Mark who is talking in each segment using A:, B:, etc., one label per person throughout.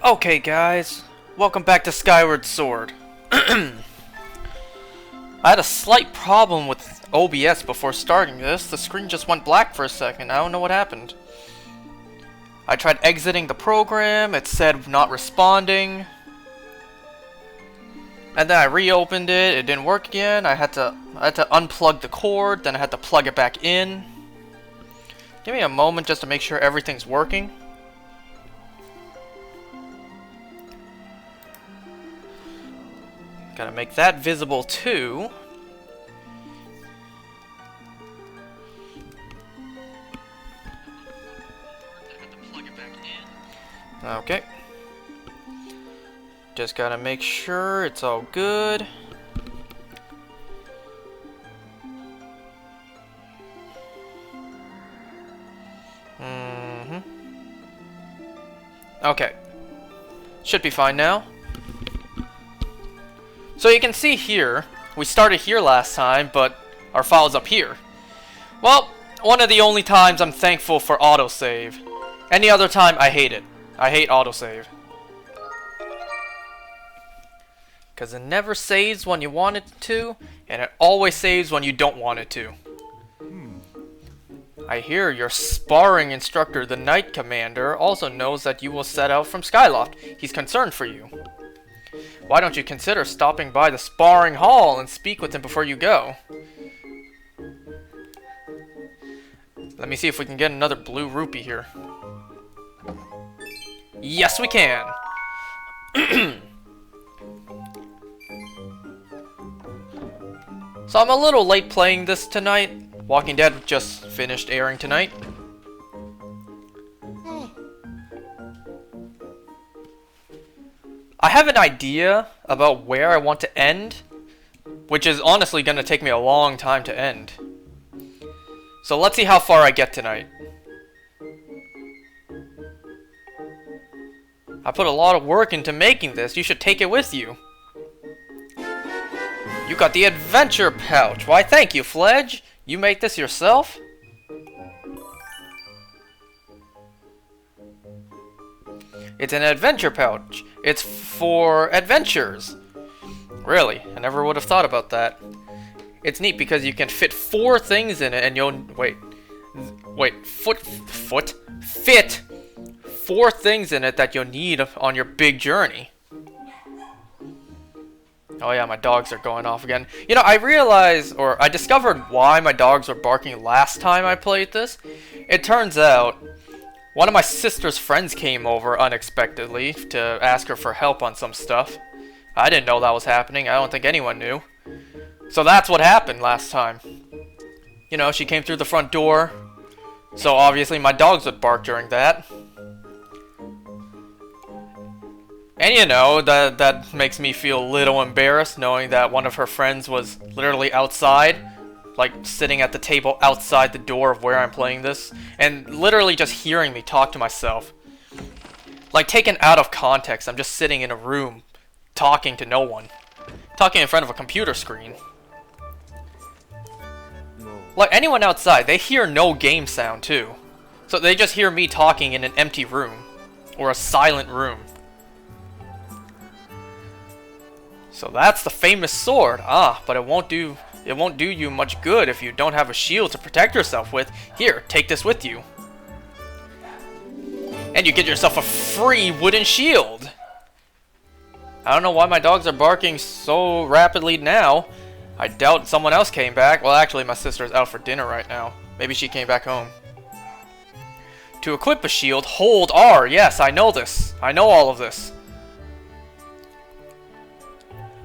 A: Okay guys, welcome back to Skyward Sword. I had a slight problem with OBS before starting this. The screen just went black for a second. I don't know what happened. I tried exiting the program, it said not responding. And then I reopened it, it didn't work again. I had to unplug the cord, then I had to plug it back in. Give me a moment just to make sure everything's working. Gotta make that visible too. Okay. Just gotta make sure it's all good. Okay. Should be fine now. So you can see here, we started here last time, but our file's up here. Well, one of the only times I'm thankful for autosave. Any other time, I hate it. I hate autosave. Because it never saves when you want it to, and it always saves when you don't want it to. I hear your sparring instructor, the Knight Commander, also knows that you will set out from Skyloft. He's concerned for you. Why don't you consider stopping by the sparring hall and speak with him before you go? Let me see if we can get another blue rupee here. Yes, we can! So I'm a little late playing this tonight. Walking Dead just finished airing tonight. I have an idea about where I want to end, which is honestly going to take me a long time to end. So let's see how far I get tonight. I put a lot of work into making this. You should take it with you. You got the adventure pouch. Why, thank you, Fledge. You make this yourself? It's an adventure pouch. It's for adventures. Really, I never would have thought about that. It's neat because you can fit 4 things in it and you'll... Fit 4 things in it that you'll need on your big journey. Oh yeah, my dogs are going off again. You know, I realized, or I discovered why my dogs were barking last time I played this. It turns out, one of my sister's friends came over unexpectedly to ask her for help on some stuff. I didn't know that was happening. I don't think anyone knew. So that's what happened last time. You know, she came through the front door. So obviously my dogs would bark during that. And you know, that makes me feel a little embarrassed knowing that one of her friends was literally outside. Like, sitting at the table outside the door of where I'm playing this. And literally just hearing me talk to myself. Like, taken out of context, I'm just sitting in a room, talking to no one. Talking in front of a computer screen. Like, anyone outside, they hear no game sound, too. So they just hear me talking in an empty room. Or a silent room. So that's the famous sword. Ah, but it won't do you much good if you don't have a shield to protect yourself with. Here, take this with you. And you get yourself a free wooden shield. I don't know why my dogs are barking so rapidly now. I doubt someone else came back. Well, actually, my sister's out for dinner right now. Maybe she came back home. To equip a shield, hold R. Yes, I know this. I know all of this.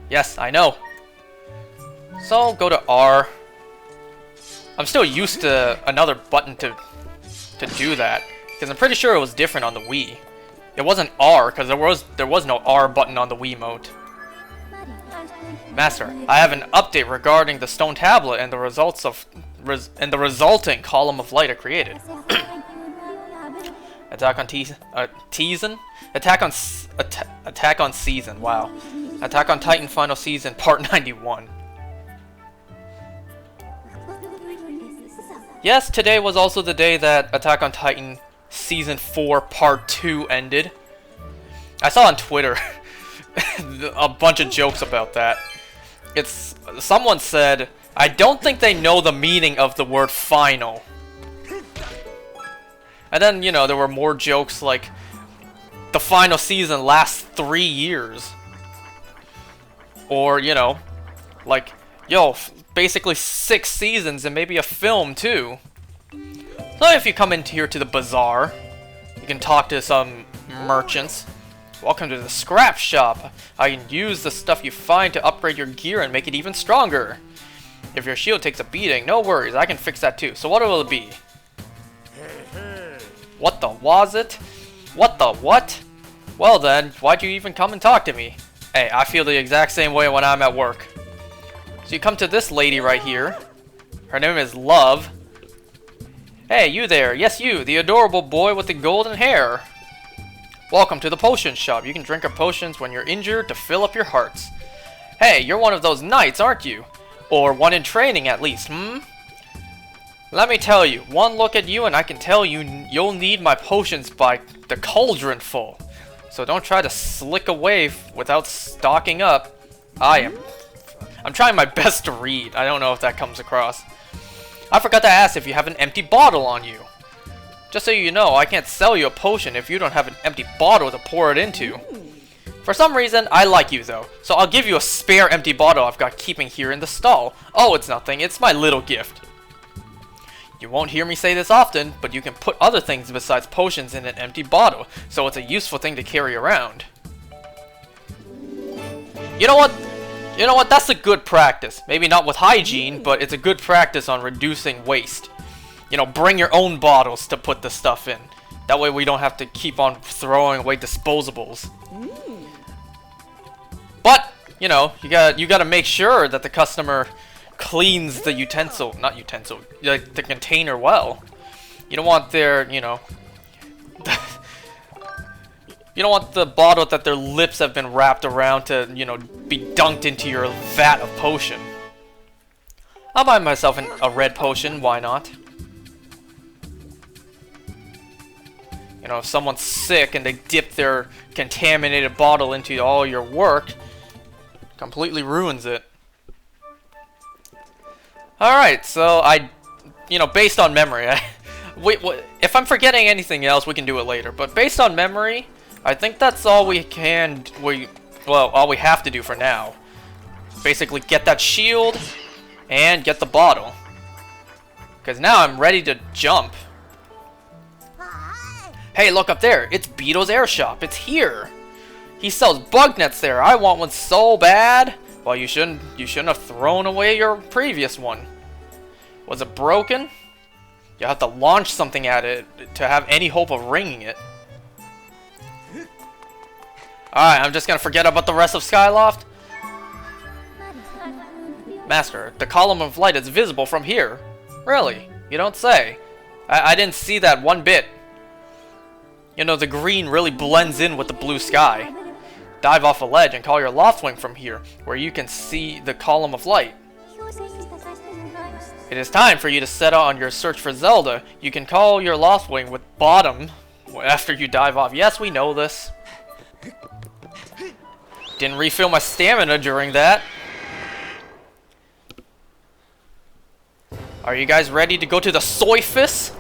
A: Yes, I know. So, go to R. I'm still used to another button to do that. Because I'm pretty sure it was different on the Wii. It wasn't R, because there was no R button on the Wiimote. Master, I have an update regarding the stone tablet and the resulting column of light I created. Attack on Season? Attack on Season, wow. Attack on Titan Final Season, Part 91. Yes, today was also the day that Attack on Titan Season 4 Part 2 ended. I saw on Twitter a bunch of jokes about that. Someone said, I don't think they know the meaning of the word final. And then, you know, there were more jokes like, the final season lasts 3 years. Or, you know, like, yo, basically 6 seasons and maybe a film too. So if you come in here to the bazaar, you can talk to some merchants. Welcome to the scrap shop. I can use the stuff you find to upgrade your gear and make it even stronger. If your shield takes a beating, no worries, I can fix that too. So what will it be? What the was it? What the what? Well then, why'd you even come and talk to me? Hey, I feel the exact same way when I'm at work. So you come to this lady right here. Her name is Love. Hey, you there. Yes, you, the adorable boy with the golden hair. Welcome to the potion shop. You can drink our potions when you're injured to fill up your hearts. Hey, you're one of those knights, aren't you? Or one in training at least, hmm? Let me tell you, one look at you and I can tell you'll need my potions by the cauldron full. So don't try to slick away without stocking up. I'm trying my best to read. I don't know if that comes across. I forgot to ask if you have an empty bottle on you. Just so you know, I can't sell you a potion if you don't have an empty bottle to pour it into. For some reason, I like you though, so I'll give you a spare empty bottle I've got keeping here in the stall. Oh, it's nothing, it's my little gift. You won't hear me say this often, but you can put other things besides potions in an empty bottle, so it's a useful thing to carry around. You know what? You know what? That's a good practice. Maybe not with hygiene, but it's a good practice on reducing waste. You know, bring your own bottles to put the stuff in. That way we don't have to keep on throwing away disposables. But, you know, you gotta make sure that the customer cleans the like the container well. You don't want their, you know, you don't want the bottle that their lips have been wrapped around to, you know, be dunked into your vat of potion. I'll buy myself a red potion, why not? You know, if someone's sick and they dip their contaminated bottle into all your work, completely ruins it. Alright, so you know, based on memory, if I'm forgetting anything else, we can do it later. But based on memory, I think that's all all we have to do for now. Basically, get that shield and get the bottle. Because now I'm ready to jump. Hey, look up there! It's Beetle's air shop. It's here. He sells bug nets there. I want one so bad. Well, you shouldn't have thrown away your previous one. Was it broken? You have to launch something at it to have any hope of ringing it. Alright, I'm just gonna forget about the rest of Skyloft. Master, the column of light is visible from here. Really? You don't say. I didn't see that one bit. You know, the green really blends in with the blue sky. Dive off a ledge and call your Loftwing from here, where you can see the column of light. It is time for you to set out on your search for Zelda. You can call your Loftwing with bottom after you dive off. Yes, we know this. Didn't refill my stamina during that. Are you guys ready to go to the Soyfis?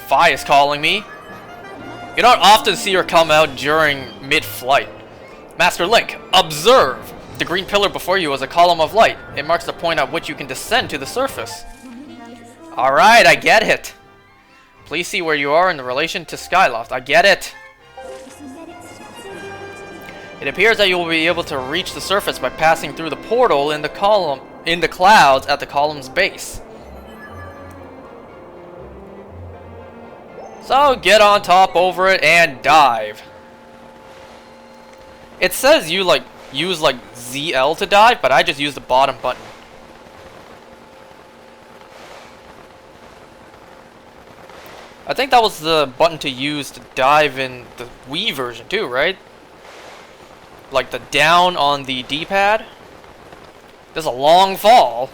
A: Fi is calling me. You don't often see her come out during mid-flight. Master Link, observe! The green pillar before you is a column of light. It marks the point at which you can descend to the surface. Alright, I get it. Please see where you are in relation to Skyloft. I get it. It appears that you will be able to reach the surface by passing through the portal in the clouds at the column's base. So get on top over it and dive. It says you use ZL to dive, but I just use the bottom button. I think that was the button to use to dive in the Wii version too, right? like the down on the D-pad. There's a long fall.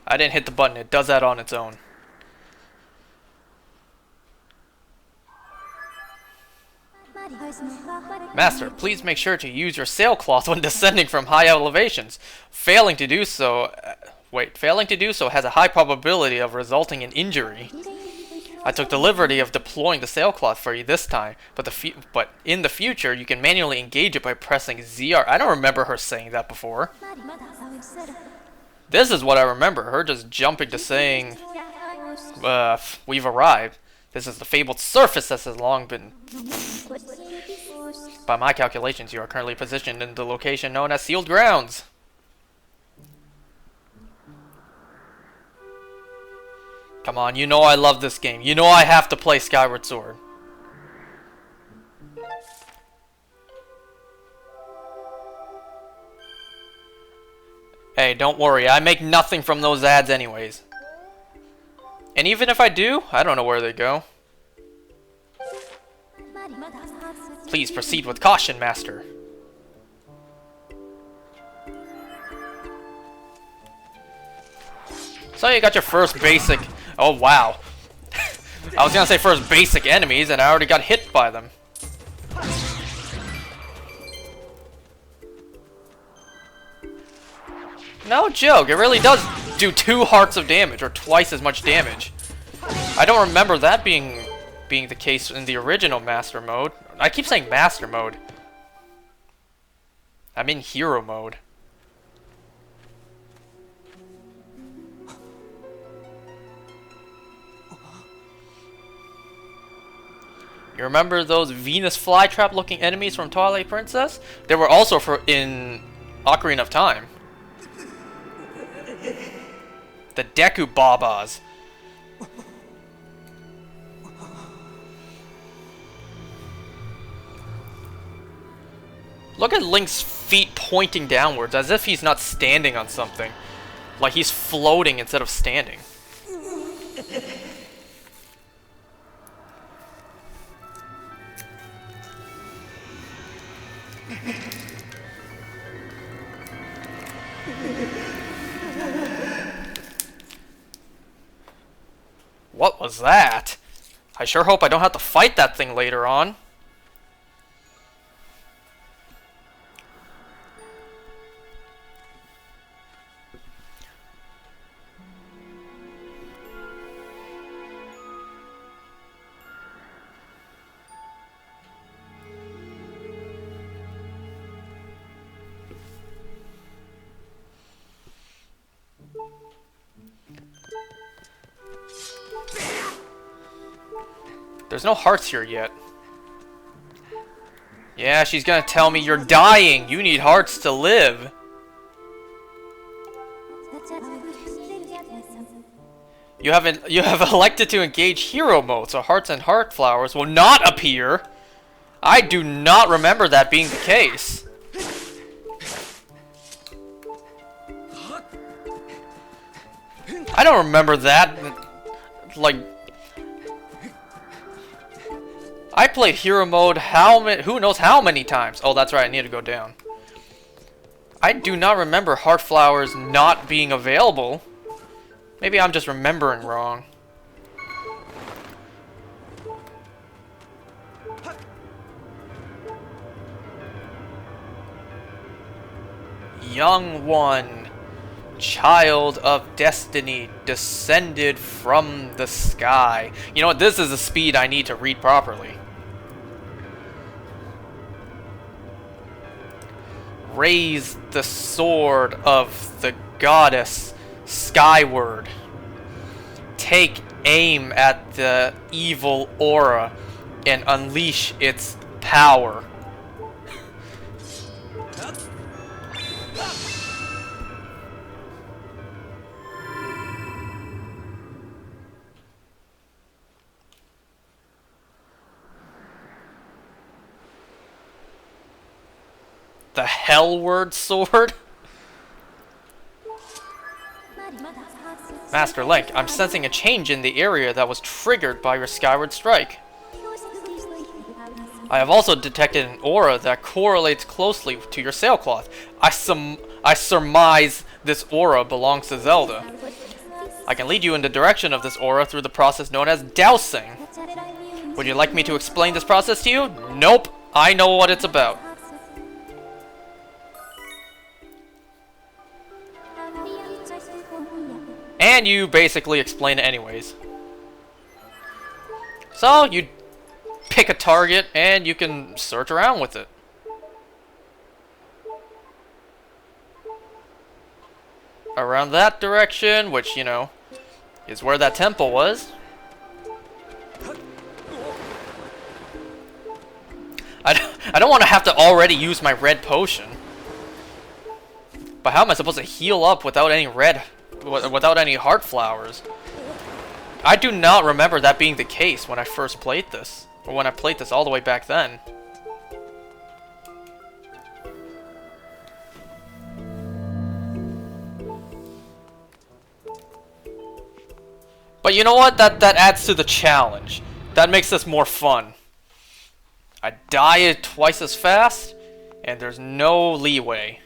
A: I didn't hit the button, it does that on its own. Master, please make sure to use your sailcloth when descending from high elevations. Failing to do so has a high probability of resulting in injury. I took the liberty of deploying the sailcloth for you this time, but in the future you can manually engage it by pressing ZR. I don't remember her saying that before. This is what I remember, her just jumping to saying, we've arrived. This is the fabled surface that has long been... By my calculations, you are currently positioned in the location known as Sealed Grounds. Come on, you know I love this game. You know I have to play Skyward Sword. Hey, don't worry, I make nothing from those ads anyways. And even if I do, I don't know where they go. Please proceed with caution, Master. So you got your first basic... Oh, wow. I was gonna say first basic enemies, and I already got hit by them. No joke, it really does do 2 hearts of damage, or twice as much damage. I don't remember that being the case in the original Master Mode. I keep saying Master Mode. I'm in Hero Mode. You remember those Venus flytrap looking enemies from Twilight Princess? They were also in Ocarina of Time. The Deku Babas. Look at Link's feet pointing downwards, as if he's not standing on something. Like he's floating instead of standing. What was that? I sure hope I don't have to fight that thing later on. There's no hearts here yet. Yeah, she's gonna tell me you're dying. You need hearts to live. You have elected to engage hero mode, so hearts and heart flowers will not appear. I do not remember that being the case. I don't remember that. Like, I played hero mode who knows how many times. Oh, that's right, I need to go down. I do not remember heart flowers not being available. Maybe I'm just remembering wrong. Young one, child of destiny, descended from the sky. You know what? This is the speed I need to read properly. Raise the sword of the goddess Skyward. Take aim at the evil aura and unleash its power. The Hellward sword? Master Link, I'm sensing a change in the area that was triggered by your Skyward strike. I have also detected an aura that correlates closely to your sailcloth. I surmise this aura belongs to Zelda. I can lead you in the direction of this aura through the process known as dowsing. Would you like me to explain this process to you? Nope, I know what it's about. And you basically explain it anyways. So, you pick a target and you can search around with it. Around that direction, which, you know, is where that temple was. I don't want to have to already use my red potion. But how am I supposed to heal up without any without any heart flowers? I do not remember that being the case when I first played this. Or when I played this all the way back then. But you know what? That adds to the challenge. That makes this more fun. I die twice as fast, and there's no leeway.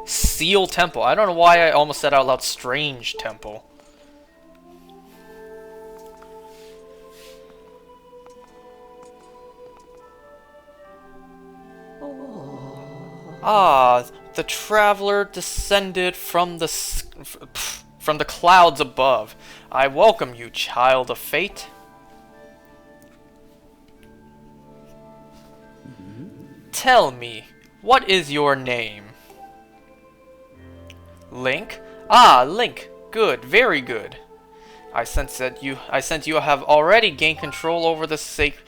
A: Seal Temple. I don't know why I almost said out loud Strange Temple. Ah, the traveler descended from the clouds above. I welcome you, child of fate. Tell me, what is your name? Link? Ah, Link. Good, very good. I sense you have already gained control over the sacred.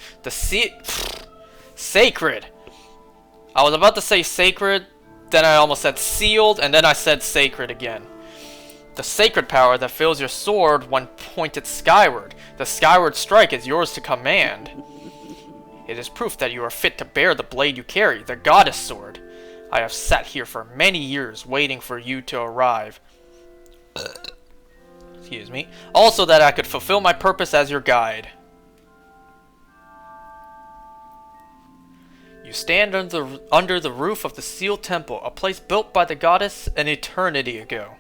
A: I was about to say sacred, then I almost said sealed, and then I said sacred again. The sacred power that fills your sword when pointed skyward. The skyward strike is yours to command. It is proof that you are fit to bear the blade you carry, the goddess sword. I have sat here for many years waiting for you to arrive. Excuse me. Also that I could fulfill my purpose as your guide. You stand under the roof of the Sealed Temple, a place built by the goddess an eternity ago.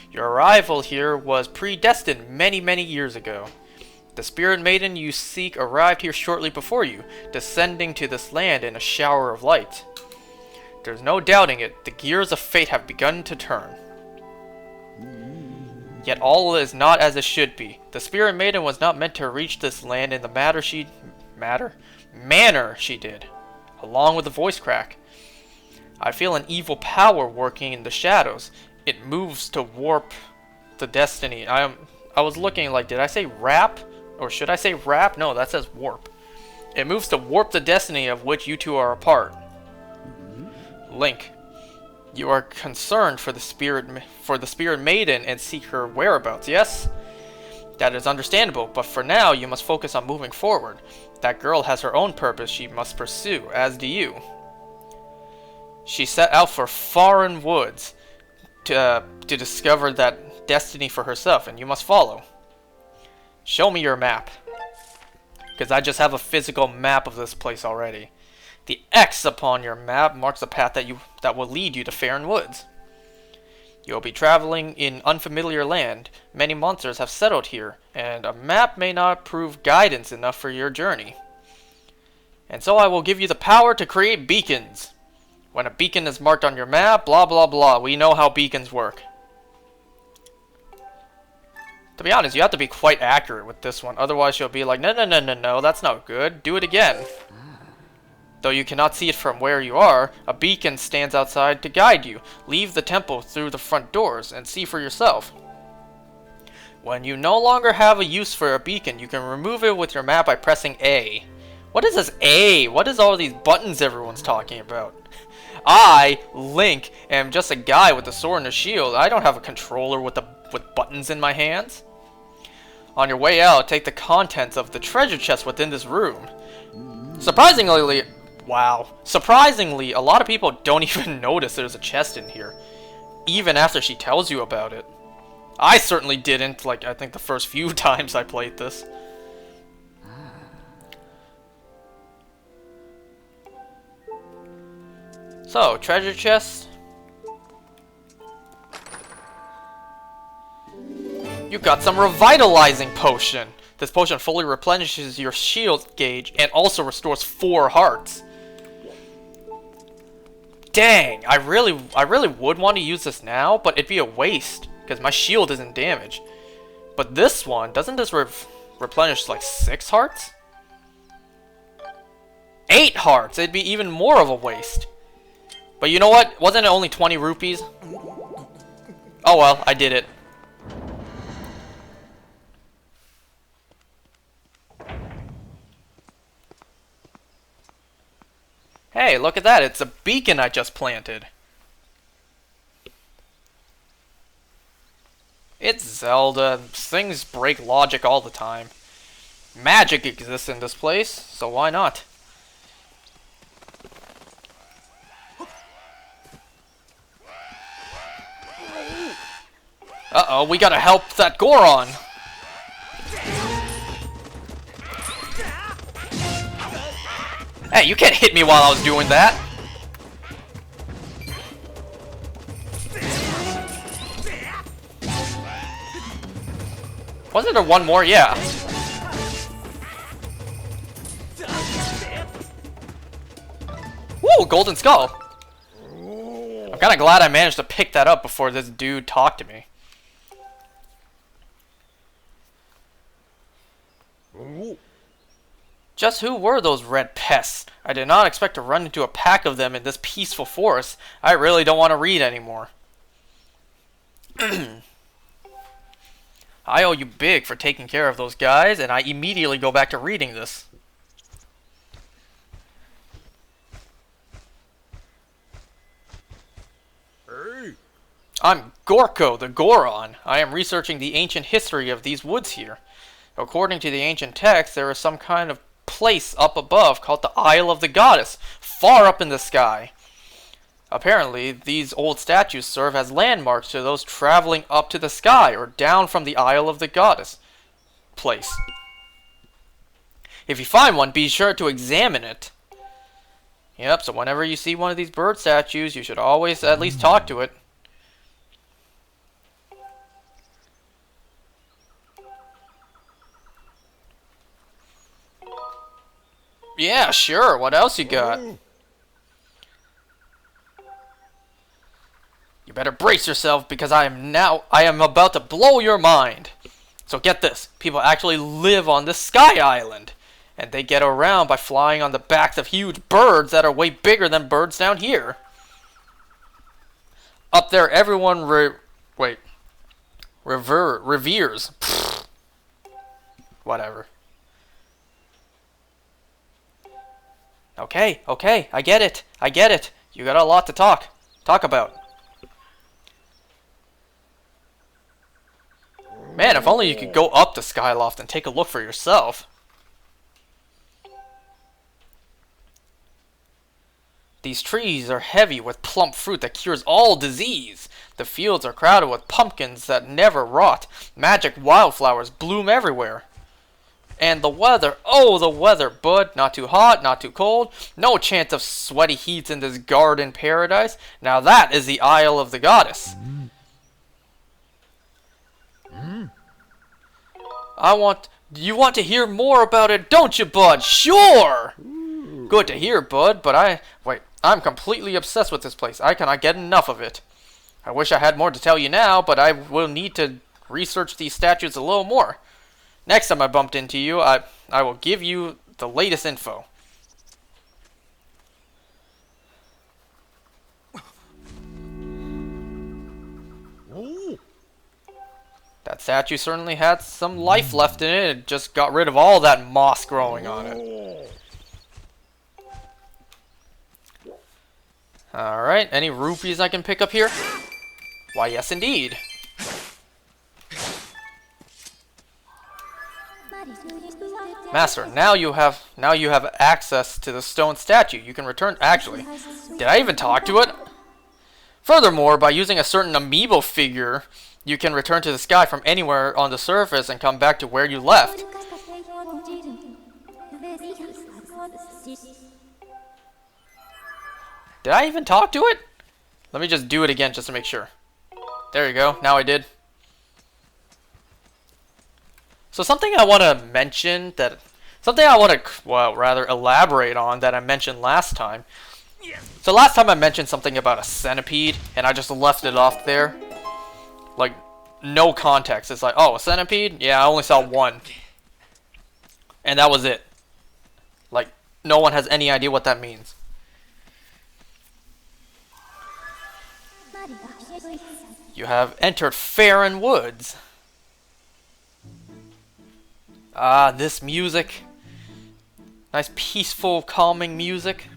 A: Your arrival here was predestined many, many years ago. The spirit maiden you seek arrived here shortly before you, descending to this land in a shower of light. There's no doubting it, the gears of fate have begun to turn. Yet all is not as it should be. The spirit maiden was not meant to reach this land in the manner she did. Along with the voice crack. I feel an evil power working in the shadows. It moves to warp the destiny. I was looking like, did I say wrap? Or should I say wrap? No, that says warp. It moves to warp the destiny of which you two are a part. Link, you are concerned for the spirit maiden and seek her whereabouts, yes? That is understandable, but for now you must focus on moving forward. That girl has her own purpose she must pursue, as do you. She set out for foreign woods to discover that destiny for herself, and you must follow. Show me your map. Because I just have a physical map of this place already. The X upon your map marks a path that will lead you to Faron Woods. You will be traveling in unfamiliar land. Many monsters have settled here, and a map may not prove guidance enough for your journey. And so I will give you the power to create beacons. When a beacon is marked on your map, blah blah blah, we know how beacons work. To be honest, you have to be quite accurate with this one, otherwise you'll be like, no, that's not good, do it again. Though you cannot see it from where you are, a beacon stands outside to guide you. Leave the temple through the front doors and see for yourself. When you no longer have a use for a beacon, you can remove it with your map by pressing A. What is this A? What is all these buttons everyone's talking about? I, Link, am just a guy with a sword and a shield. I don't have a controller with buttons in my hands. On your way out, take the contents of the treasure chest within this room. Surprisingly, wow. Surprisingly, a lot of people don't even notice there's a chest in here, even after she tells you about it. I certainly didn't, like, I think the first few times I played this. So, treasure chest. You got some Revitalizing Potion. This potion fully replenishes your shield gauge and also restores 4 hearts. Dang, I really would want to use this now, but it'd be a waste because my shield isn't damaged. But this one, doesn't this replenish like 6 hearts? 8 hearts. It'd be even more of a waste. But you know what? Wasn't it only 20 rupees? Oh well, I did it. Hey, look at that. It's a beacon I just planted. It's Zelda. Things break logic all the time. Magic exists in this place, so why not? Uh-oh, we gotta help that Goron. Hey, you can't hit me while I was doing that. Wasn't there one more? Yeah. Woo, golden skull. I'm kind of glad I managed to pick that up before this dude talked to me. Just who were those red pests? I did not expect to run into a pack of them in this peaceful forest. I really don't want to read anymore. I owe you big for taking care of those guys, and I immediately go back to reading this.
B: Hey.
A: I'm Gorko, the Goron. I am researching the ancient history of these woods here. According to the ancient text, there is some kind of place up above called the Isle of the Goddess, far up in the sky. Apparently, these old statues serve as landmarks to those traveling up to the sky or down from the Isle of the Goddess place. If you find one, be sure to examine it. Yep, so whenever you see one of these bird statues, you should always at least talk to it. Yeah, sure. What else you got? You better brace yourself because I am about to blow your mind. So get this. People actually live on the Sky Island. And they get around by flying on the backs of huge birds that are way bigger than birds down here. Up there, everyone reveres. Pfft. Whatever. Okay, I get it. You got a lot to talk about. Man, if only you could go up to Skyloft and take a look for yourself. These trees are heavy with plump fruit that cures all disease. The fields are crowded with pumpkins that never rot. Magic wildflowers bloom everywhere. And the weather, oh the weather, bud. Not too hot, not too cold. No chance of sweaty heats in this garden paradise. Now that is the Isle of the Goddess. You want to hear more about it, don't you, bud? Sure! Good to hear, bud, but I'm completely obsessed with this place. I cannot get enough of it. I wish I had more to tell you now, but I will need to research these statues a little more. Next time I bumped into you, I will give you the latest info. That statue certainly had some life left in it. It just got rid of all that moss growing on it. Alright, any rupees I can pick up here? Why, yes indeed. Master, now you have access to the stone statue. You can return. Actually, did I even talk to it? Furthermore, by using a certain amiibo figure, you can return to the sky from anywhere on the surface and come back to where you left. Did I even talk to it? Let me just do it again just to make sure. There you go. Now I did. So something I want to mention well, rather elaborate on that I mentioned last time. So last time I mentioned something about a centipede, and I just left it off there. Like, no context. It's like, oh, a centipede? Yeah, I only saw one. And that was it. Like, no one has any idea what that means. You have entered Farron Woods. Ah, this music. Nice, peaceful, calming music.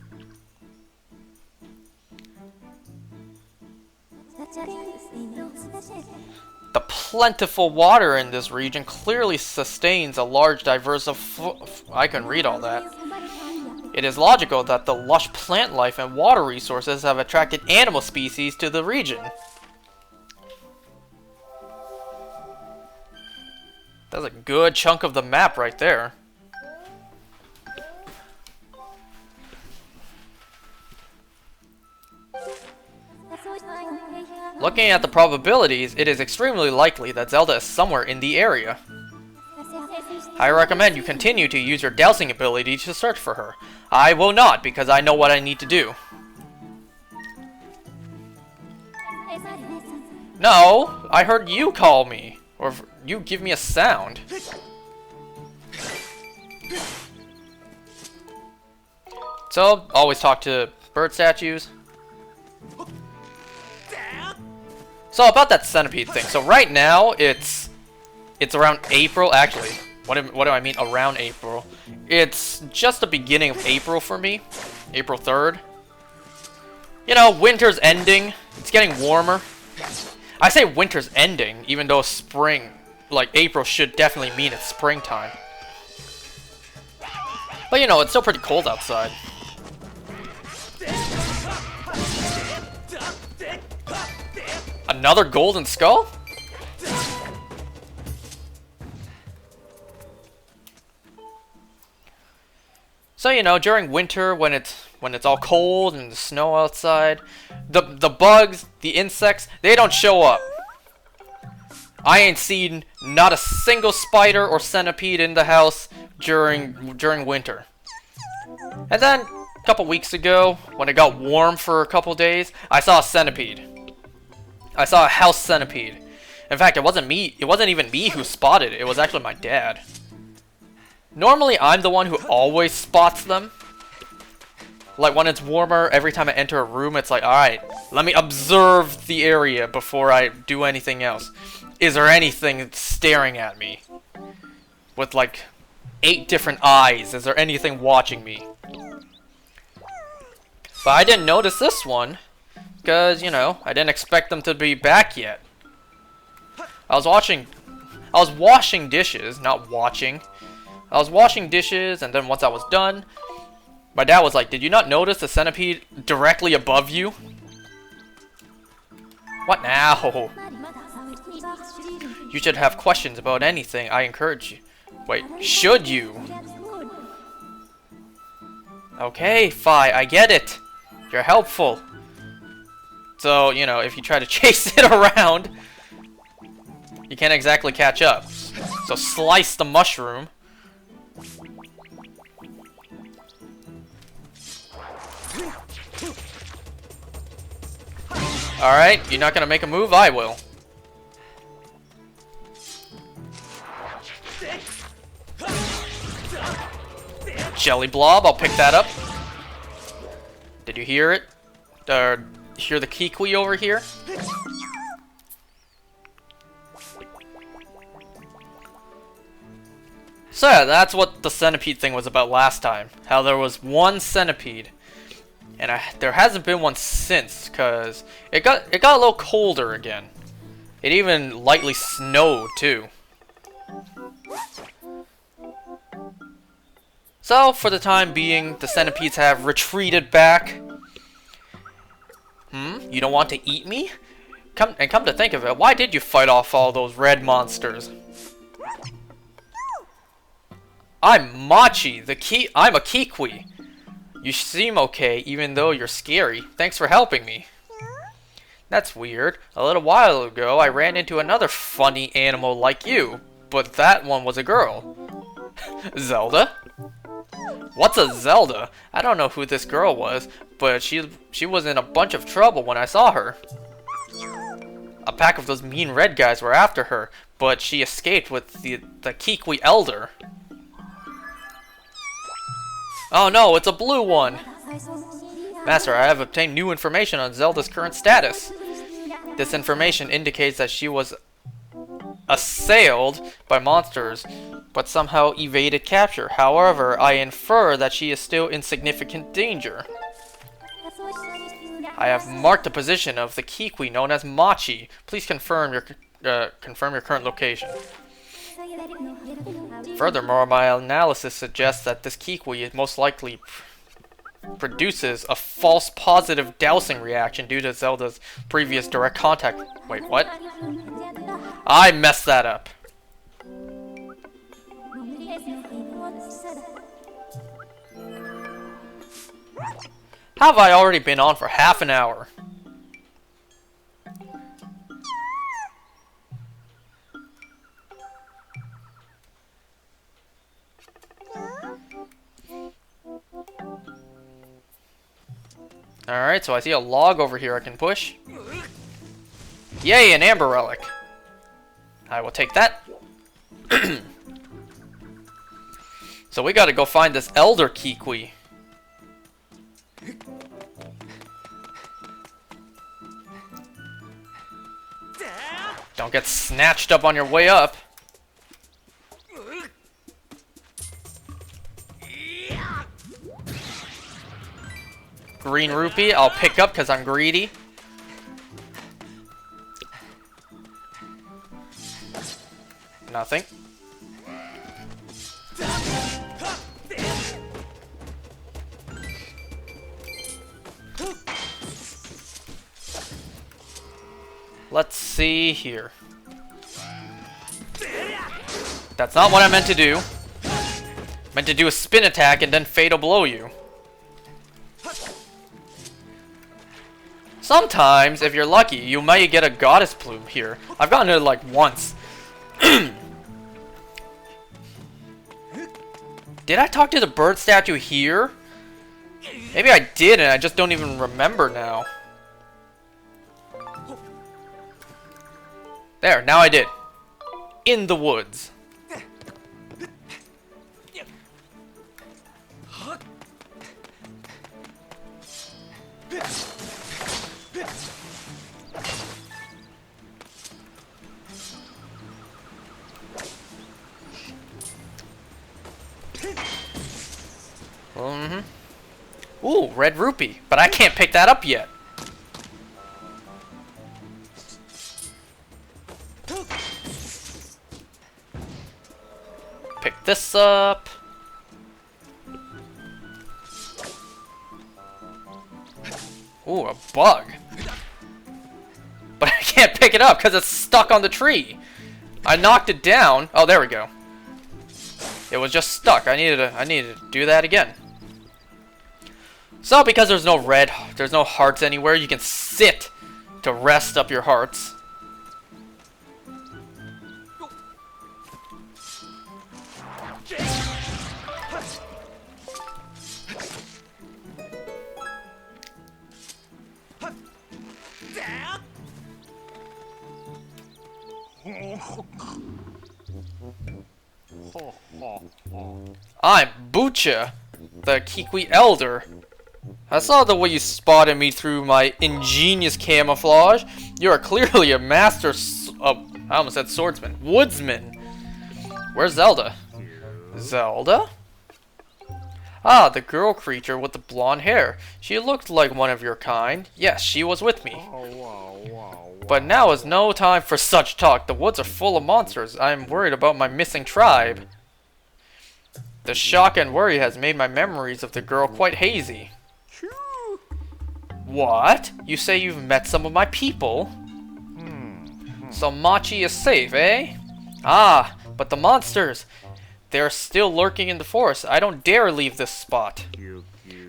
A: The plentiful water in this region clearly sustains a large diverse of I can read all that. It is logical that the lush plant life and water resources have attracted animal species to the region. That's a good chunk of the map right there. Looking at the probabilities, it is extremely likely that Zelda is somewhere in the area. I recommend you continue to use your dowsing ability to search for her. I will not, because I know what I need to do. No, I heard you call me. Or you give me a sound. So, always talk to bird statues. So, about that centipede thing. So, right now, it's around April. Actually, what do I mean around April? It's just the beginning of April for me. April 3rd. You know, winter's ending. It's getting warmer. I say winter's ending, even though spring, like April, should definitely mean it's springtime. But you know, it's still pretty cold outside. Another golden skull? So you know, during winter, when it's all cold and the snow outside, the bugs, the insects, they don't show up. I ain't seen not a single spider or centipede in the house during winter. And then a couple weeks ago, when it got warm for a couple days, I saw a centipede. I saw a house centipede. In fact, it wasn't me. It wasn't even me who spotted it. It was actually my dad. Normally, I'm the one who always spots them. Like, when it's warmer, every time I enter a room, it's like, alright, let me observe the area before I do anything else. Is there anything staring at me? With, like, 8 different eyes. Is there anything watching me? But I didn't notice this one. Because, you know, I didn't expect them to be back yet. I was washing dishes, not watching. I was washing dishes, and then once I was done, my dad was like, "Did you not notice the centipede directly above you?" What now? You should have questions about anything. I encourage you. Wait, should you? Okay, Fi, I get it. You're helpful. So, you know, if you try to chase it around, you can't exactly catch up. So slice the mushroom. Alright, you're not gonna make a move? I will. Jelly blob, I'll pick that up. Did you hear it? Hear the Kikwi over here? So yeah, that's what the centipede thing was about last time. How there was one centipede. And there hasn't been one since, because it got a little colder again. It even lightly snowed, too. So, for the time being, the centipedes have retreated back. You don't want to eat me? Come to think of it, why did you fight off all those red monsters? I'm Machi, I'm a Kikwi. You seem okay, even though you're scary. Thanks for helping me. That's weird. A little while ago, I ran into another funny animal like you, but that one was a girl. Zelda? What's a Zelda? I don't know who this girl was, but she was in a bunch of trouble when I saw her. A pack of those mean red guys were after her, but she escaped with the Kikwi Elder. Oh no, it's a blue one! Master, I have obtained new information on Zelda's current status. This information indicates that she was assailed by monsters, but somehow evaded capture. However, I infer that she is still in significant danger. I have marked the position of the Kikwi known as Machi. Please confirm your current location. Furthermore, my analysis suggests that this Kikwi most likely produces a false positive dowsing reaction due to Zelda's previous direct contact. Wait, what? I messed that up. How have I already been on for half an hour? Alright, so I see a log over here I can push. Yay, an amber relic. I will take that. So we gotta go find this Elder Kikwi. Don't get snatched up on your way up. Green rupee, I'll pick up because I'm greedy. Nothing. Let's see here. That's not what I meant to do. I meant to do a spin attack and then fatal blow you. Sometimes, if you're lucky, you might get a goddess plume here. I've gotten it like once. Did I talk to the bird statue here? Maybe I did and I just don't even remember now. There, now I did. In the woods. Ooh, red rupee, but I can't pick that up yet. Pick this up. Ooh, a bug. But I can't pick it up because it's stuck on the tree. I knocked it down. Oh, there we go. It was just stuck. I needed to do that again. So, because there's no hearts anywhere, you can sit to rest up your hearts. I'm Bucha, the Kikwi Elder. I saw the way you spotted me through my ingenious camouflage. You are clearly a master I almost said swordsman. Woodsman. Where's Zelda? Zelda? Ah, the girl creature with the blonde hair. She looked like one of your kind. Yes, she was with me. But now is no time for such talk. The woods are full of monsters. I am worried about my missing tribe. The shock and worry has made my memories of the girl quite hazy. What? You say you've met some of my people? So Machi is safe, eh? Ah, but the monsters! They're still lurking in the forest. I don't dare leave this spot.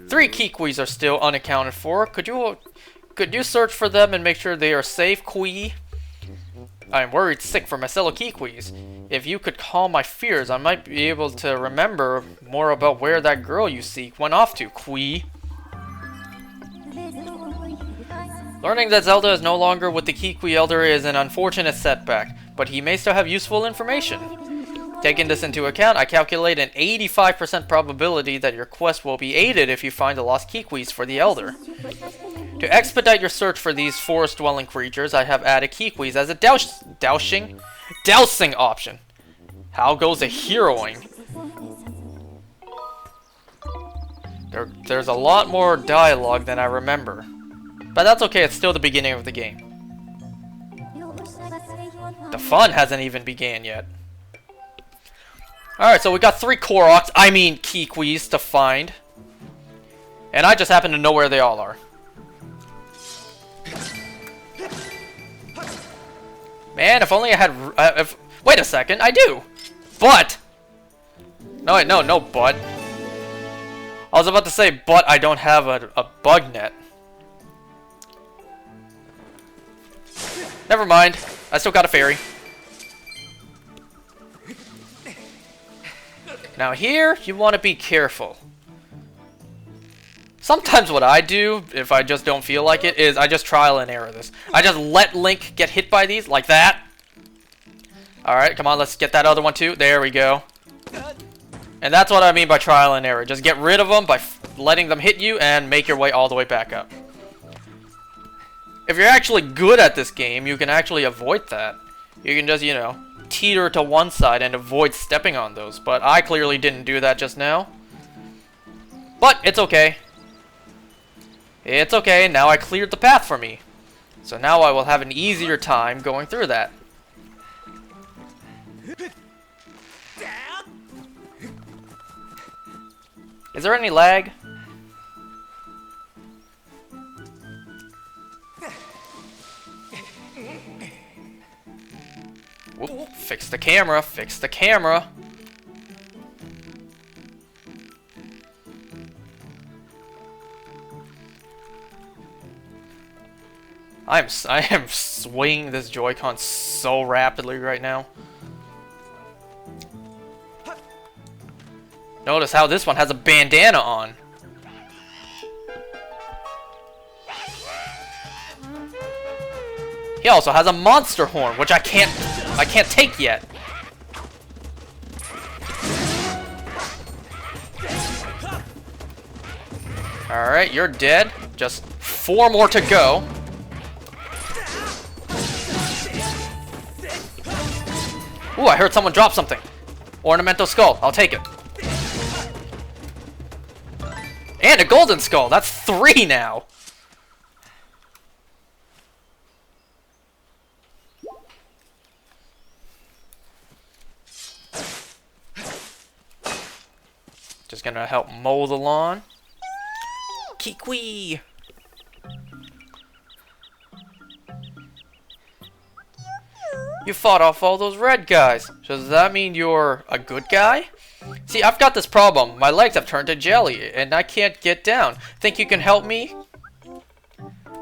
A: 3 Kikwis are still unaccounted for. Could you search for them and make sure they are safe, Kui? I am worried sick for my fellow Kikwis. If you could calm my fears, I might be able to remember more about where that girl you seek went off to, Kui. Learning that Zelda is no longer with the Kikwi Elder is an unfortunate setback, but he may still have useful information. Taking this into account, I calculate an 85% probability that your quest will be aided if you find the lost Kikwis for the Elder. To expedite your search for these forest-dwelling creatures, I have added Kikwis as a dousing option. How goes a heroing? There's a lot more dialogue than I remember. But that's okay, it's still the beginning of the game. The fun hasn't even began yet. Alright, so we got 3 Kikwis to find. And I just happen to know where they all are. Man, if only I had... wait a second, I do! But! No, wait, no, but. I was about to say, but I don't have a bug net. Never mind. I still got a fairy. Now here, you want to be careful. Sometimes what I do, if I just don't feel like it, is I just trial and error this. I just let Link get hit by these, like that. Alright, come on, let's get that other one too. There we go. And that's what I mean by trial and error. Just get rid of them by letting them hit you and make your way all the way back up. If you're actually good at this game, you can actually avoid that. You can just, you know, teeter to one side and avoid stepping on those. But I clearly didn't do that just now. But it's okay. It's okay, now I cleared the path for me. So now I will have an easier time going through that. Is there any lag? Whoop, fix the camera, fix the camera. I am swinging this Joy-Con so rapidly right now. Notice how this one has a bandana on. He also has a monster horn, which I can't take yet. Alright, you're dead. Just 4 more to go. Ooh, I heard someone drop something. Ornamental skull. I'll take it. And a golden skull. That's 3 now. Just gonna help mow the lawn. Kikwi! You fought off all those red guys. So does that mean you're a good guy? See, I've got this problem. My legs have turned to jelly, and I can't get down. Think you can help me?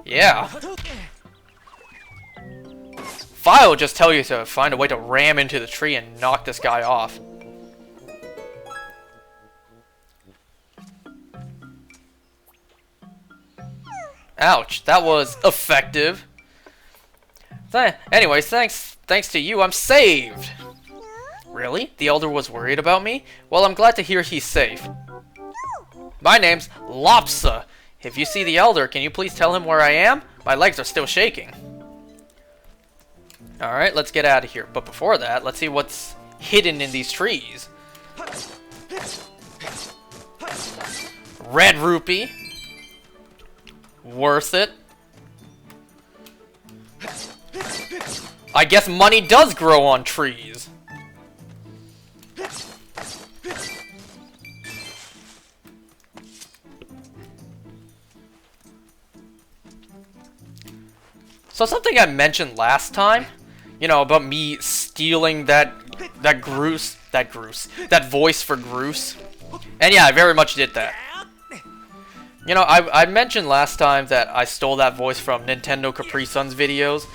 A: Yeah. File will just tell you to find a way to ram into the tree and knock this guy off. Ouch, that was effective. Anyways, thanks to you, I'm saved. Really? The Elder was worried about me? Well, I'm glad to hear he's safe. My name's Lopsa. If you see the Elder, can you please tell him where I am? My legs are still shaking. Alright, let's get out of here. But before that, let's see what's hidden in these trees. Red Rupee. Worth it. I guess money does grow on trees. So something I mentioned last time, you know, about me stealing that voice for Groose. And yeah, I very much did that. You know, I mentioned last time that I stole that voice from Nintendo Capri Sun's videos.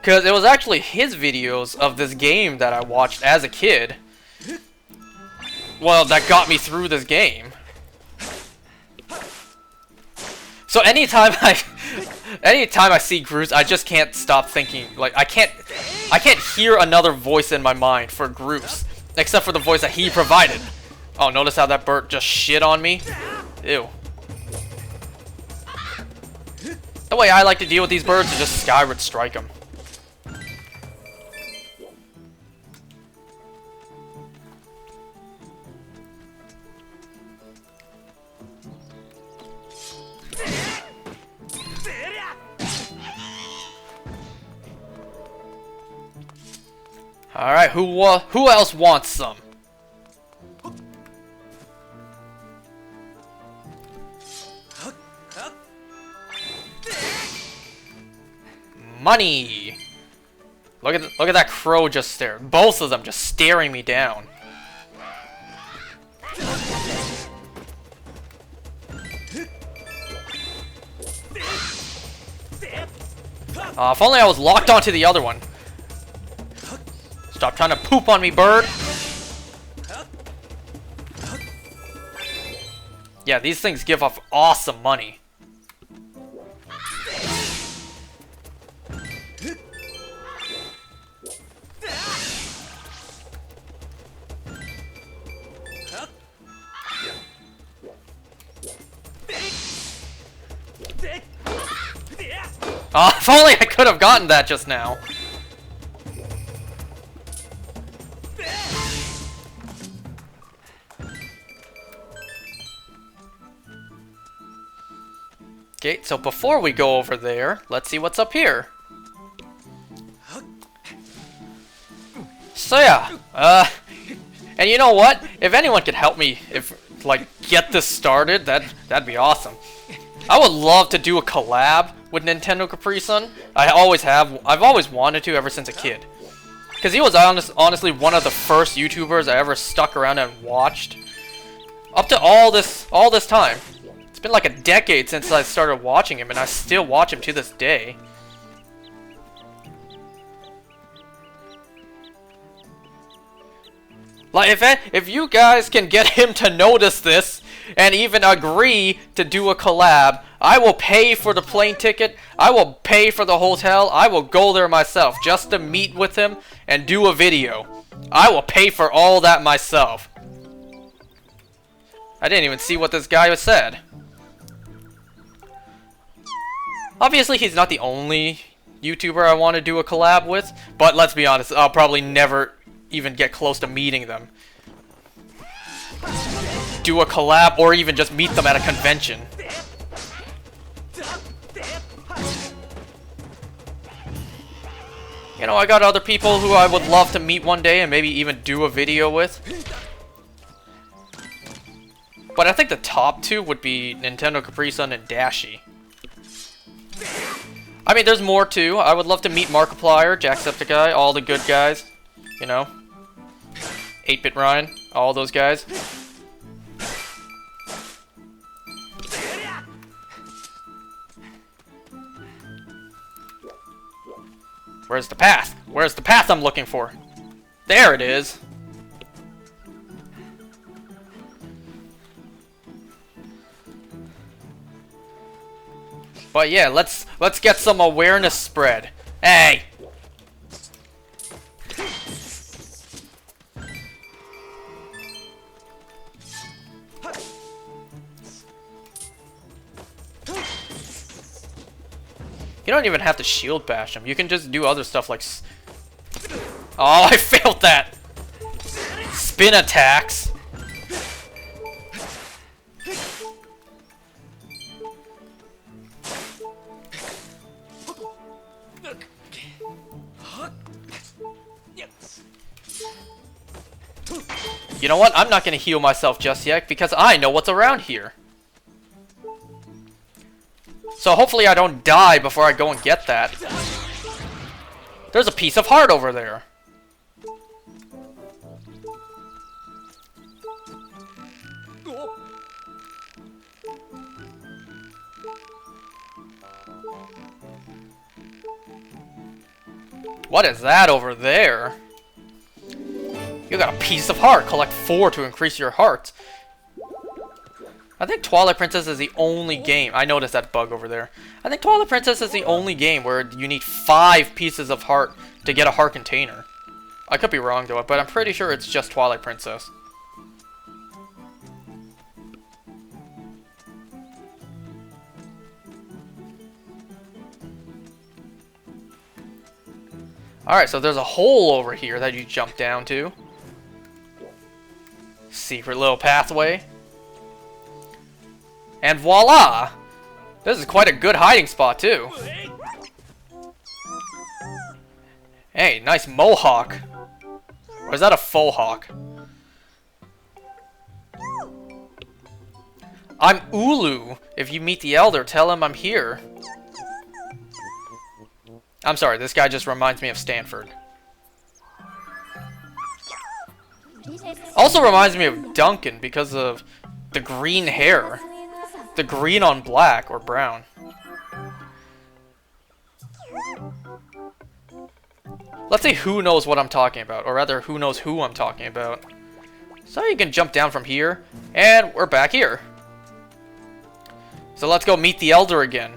A: Because it was actually his videos of this game that I watched as a kid. Well, that got me through this game. So anytime I see Groose, I just can't stop thinking. Like, I can't hear another voice in my mind for Groose. Except for the voice that he provided. Oh, notice how that bird just shit on me? Ew. The way I like to deal with these birds is just Skyward strike them. Alright, who else wants some? Money! Look at that crow just stare. Both of them just staring me down. If only I was locked onto the other one. Stop trying to poop on me, bird. Yeah, these things give off awesome money. If only I could have gotten that just now. Okay, so before we go over there, let's see what's up here. So yeah, and you know what? If anyone could help me, get this started, that'd be awesome. I would love to do a collab with Nintendo Capri Sun. I always have. I've always wanted to ever since a kid. Because he was honestly one of the first YouTubers I ever stuck around and watched. Up to all this time. It's been like a decade since I started watching him, and I still watch him to this day. Like, if you guys can get him to notice this, and even agree to do a collab, I will pay for the plane ticket, I will pay for the hotel, I will go there myself just to meet with him and do a video. I will pay for all that myself. I didn't even see what this guy said. Obviously, he's not the only YouTuber I want to do a collab with, but let's be honest, I'll probably never even get close to meeting them. Do a collab, or even just meet them at a convention. You know, I got other people who I would love to meet one day and maybe even do a video with. But I think the top two would be Nintendo Capri Sun and Dashi. I mean, there's more too. I would love to meet Markiplier, Jacksepticeye, all the good guys. You know, 8-Bit Ryan, all those guys. Where's the path? Where's the path I'm looking for? There it is. But yeah, let's get some awareness spread. Hey. You don't even have to shield bash him. You can just do other stuff like... Oh, I failed that! Spin attacks! You know what? I'm not gonna heal myself just yet because I know what's around here. So hopefully I don't die before I go and get that. There's a piece of heart over there. What is that over there? You got a piece of heart. Collect 4 to increase your hearts. I think Twilight Princess is the only game. I noticed that bug over there. I think Twilight Princess is the only game where you need 5 pieces of heart to get a heart container. I could be wrong though, but I'm pretty sure it's just Twilight Princess. Alright, so there's a hole over here that you jump down to. Secret little pathway. And voila! This is quite a good hiding spot, too. Hey, nice mohawk. Or is that a faux hawk? I'm Ulu. If you meet the Elder, tell him I'm here. I'm sorry, this guy just reminds me of Stanford. Also reminds me of Duncan because of the green hair. The green on black or brown. Let's see who knows what I'm talking about, or rather who knows who I'm talking about. So you can jump down from here, and we're back here. So let's go meet the Elder again.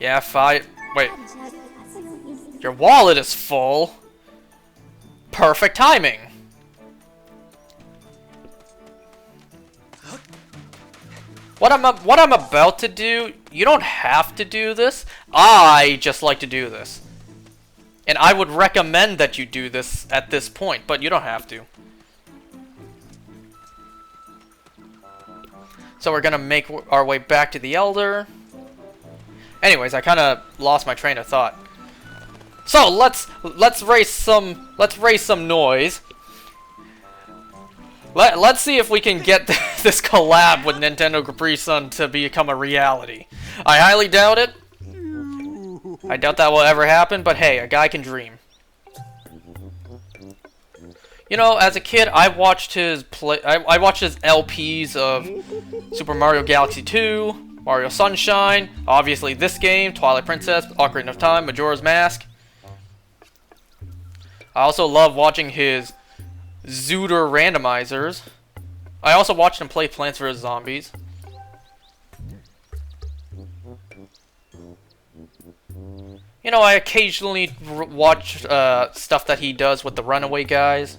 A: Yeah, wait. Your wallet is full. Perfect timing. What I'm about to do, you don't have to do this. I just like to do this. And I would recommend that you do this at this point, but you don't have to. So we're gonna make our way back to the Elder. Anyways, I kind of lost my train of thought. So let's raise some noise. Let's see if we can get this collab with Nintendo Capri Sun to become a reality. I highly doubt it. I doubt that will ever happen, but hey, a guy can dream. You know, as a kid, I watched his LPs of Super Mario Galaxy 2, Mario Sunshine, obviously this game, Twilight Princess, Ocarina of Time, Majora's Mask. I also love watching his Zooter randomizers. I also watched him play Plants vs. Zombies. You know, I occasionally watch stuff that he does with the Runaway Guys.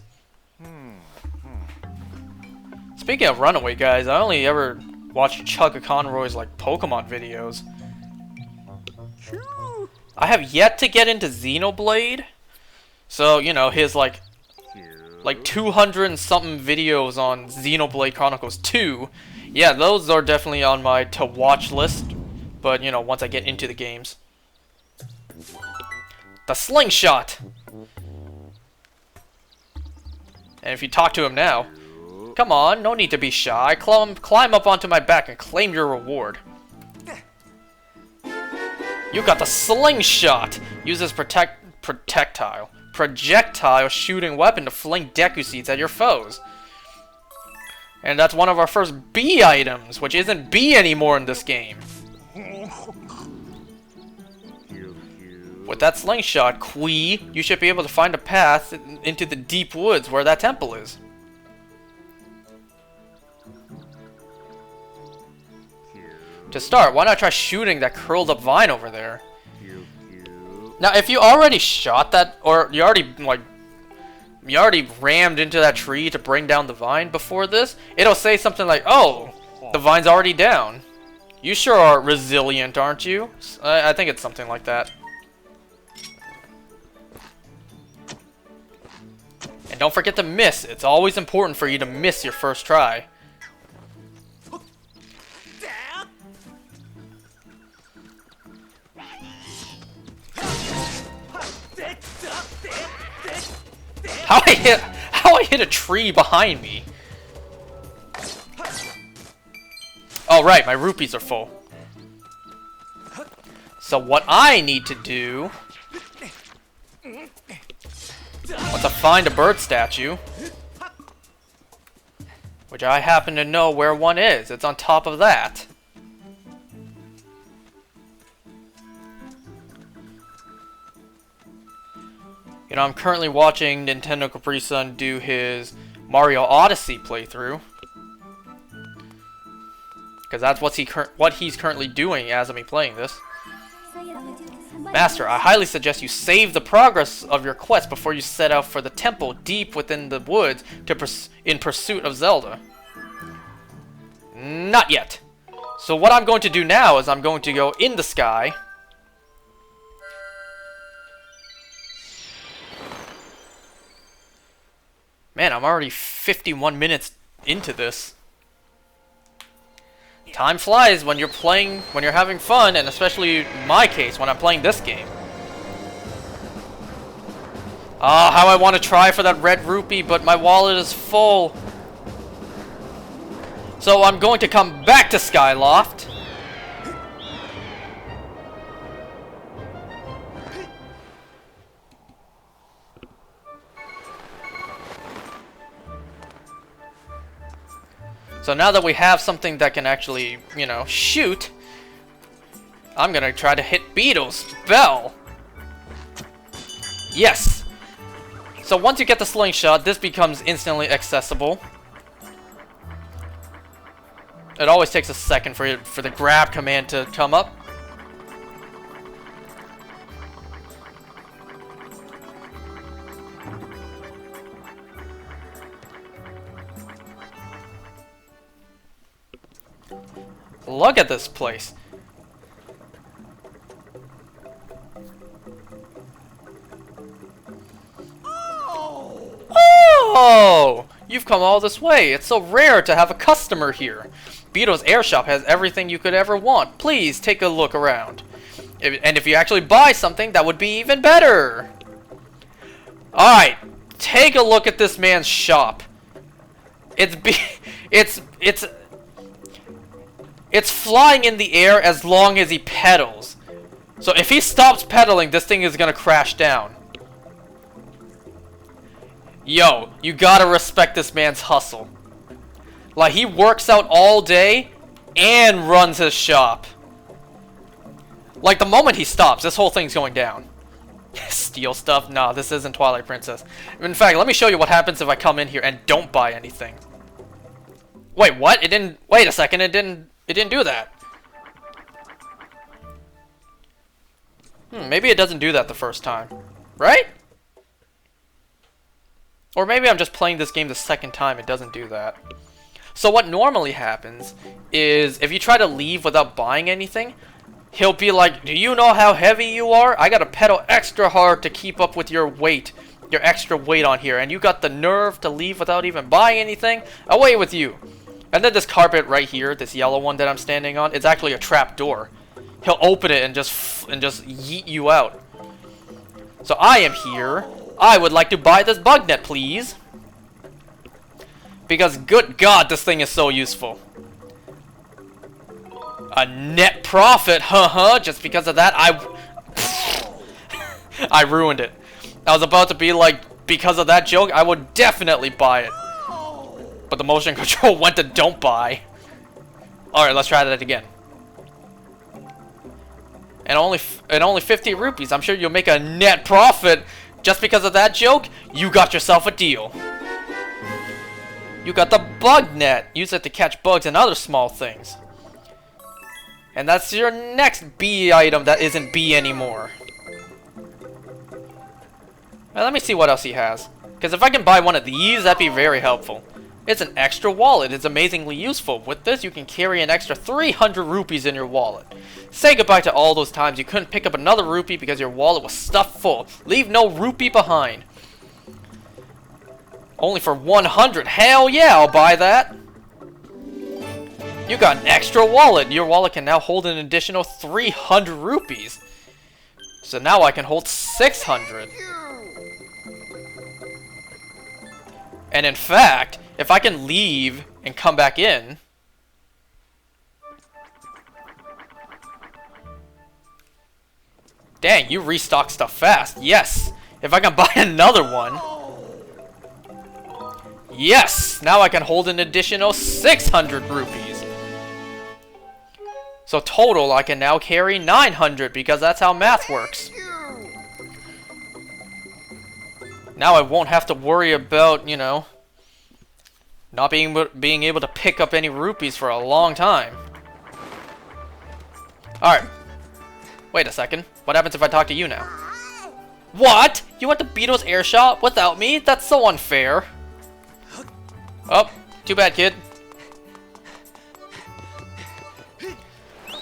A: Speaking of Runaway Guys, I only ever watched Chugga Conroy's like Pokemon videos. I have yet to get into Xenoblade. So, you know, his like 200 and something videos on Xenoblade Chronicles 2. Yeah, those are definitely on my to watch list. But, you know, once I get into the games. The slingshot! And if you talk to him now, come on, no need to be shy. Climb up onto my back and claim your reward. You got the slingshot! Use this projectile shooting weapon to fling Deku Seeds at your foes. And that's one of our first B items, which isn't B anymore in this game. With that slingshot, Kui, you should be able to find a path into the deep woods where that temple is. To start, why not try shooting that curled up vine over there? Now, if you already shot that, or you already rammed into that tree to bring down the vine before this, it'll say something like, oh, the vine's already down. You sure are resilient, aren't you? I think it's something like that. And don't forget to miss. It's always important for you to miss your first try. How I hit a tree behind me? Oh right, my rupees are full. So what I need to do, once I find a bird statue, which I happen to know where one is, it's on top of that. You know, I'm currently watching Nintendo Capri Sun do his Mario Odyssey playthrough. Because that's what he's currently doing as I'm playing this. Master, I highly suggest you save the progress of your quest before you set out for the temple deep within the woods in pursuit of Zelda. Not yet. So what I'm going to do now is I'm going to go in the sky. Man, I'm already 51 minutes into this. Time flies when you're playing, when you're having fun, and especially in my case, when I'm playing this game. Ah, how I want to try for that red rupee, but my wallet is full. So I'm going to come back to Skyloft. So now that we have something that can actually, you know, shoot, I'm gonna try to hit Beetle's spell. Yes! So once you get the slingshot, this becomes instantly accessible. It always takes a second for the grab command to come up. Look at this place. Oh! You've come all this way. It's so rare to have a customer here. Beetle's air shop has everything you could ever want. Please take a look around. And if you actually buy something, that would be even better. Alright, take a look at this man's shop. It's flying in the air as long as he pedals. So if he stops pedaling, this thing is gonna crash down. Yo, you gotta respect this man's hustle. Like, he works out all day and runs his shop. Like, the moment he stops, this whole thing's going down. Steal stuff? Nah, this isn't Twilight Princess. In fact, let me show you what happens if I come in here and don't buy anything. Wait, what? It didn't... Wait a second, it didn't do that. Maybe it doesn't do that the first time. Right? Or maybe I'm just playing this game the second time, it doesn't do that. So what normally happens is, if you try to leave without buying anything, he'll be like, do you know how heavy you are? I gotta pedal extra hard to keep up with your weight. Your extra weight on here. And you got the nerve to leave without even buying anything? Away with you. And then this carpet right here, this yellow one that I'm standing on, it's actually a trap door. He'll open it and just yeet you out. So I am here. I would like to buy this bug net, please. Because good God, this thing is so useful. A net profit, just because of that, I ruined it. I was about to be like, because of that joke, I would definitely buy it. But the motion control went to don't buy. Alright, let's try that again. And only 50 rupees. I'm sure you'll make a net profit. Just because of that joke, you got yourself a deal. You got the bug net. Use it to catch bugs and other small things. And that's your next B item that isn't B anymore. Now let me see what else he has. Because if I can buy one of these, that'd be very helpful. It's an extra wallet. It's amazingly useful. With this, you can carry an extra 300 rupees in your wallet. Say goodbye to all those times you couldn't pick up another rupee because your wallet was stuffed full. Leave no rupee behind. Only for 100. Hell yeah, I'll buy that. You got an extra wallet. Your wallet can now hold an additional 300 rupees. So now I can hold 600. And in fact, if I can leave and come back in, Dang, you restock stuff fast. Yes. If I can buy another one. Yes. Now I can hold an additional 600 rupees. So total, I can now carry 900 because that's how math works. Now I won't have to worry about, you know, not being able to pick up any rupees for a long time. Alright. Wait a second. What happens if I talk to you now? What? You went to Beetle's air shop without me? That's so unfair. Oh, too bad, kid.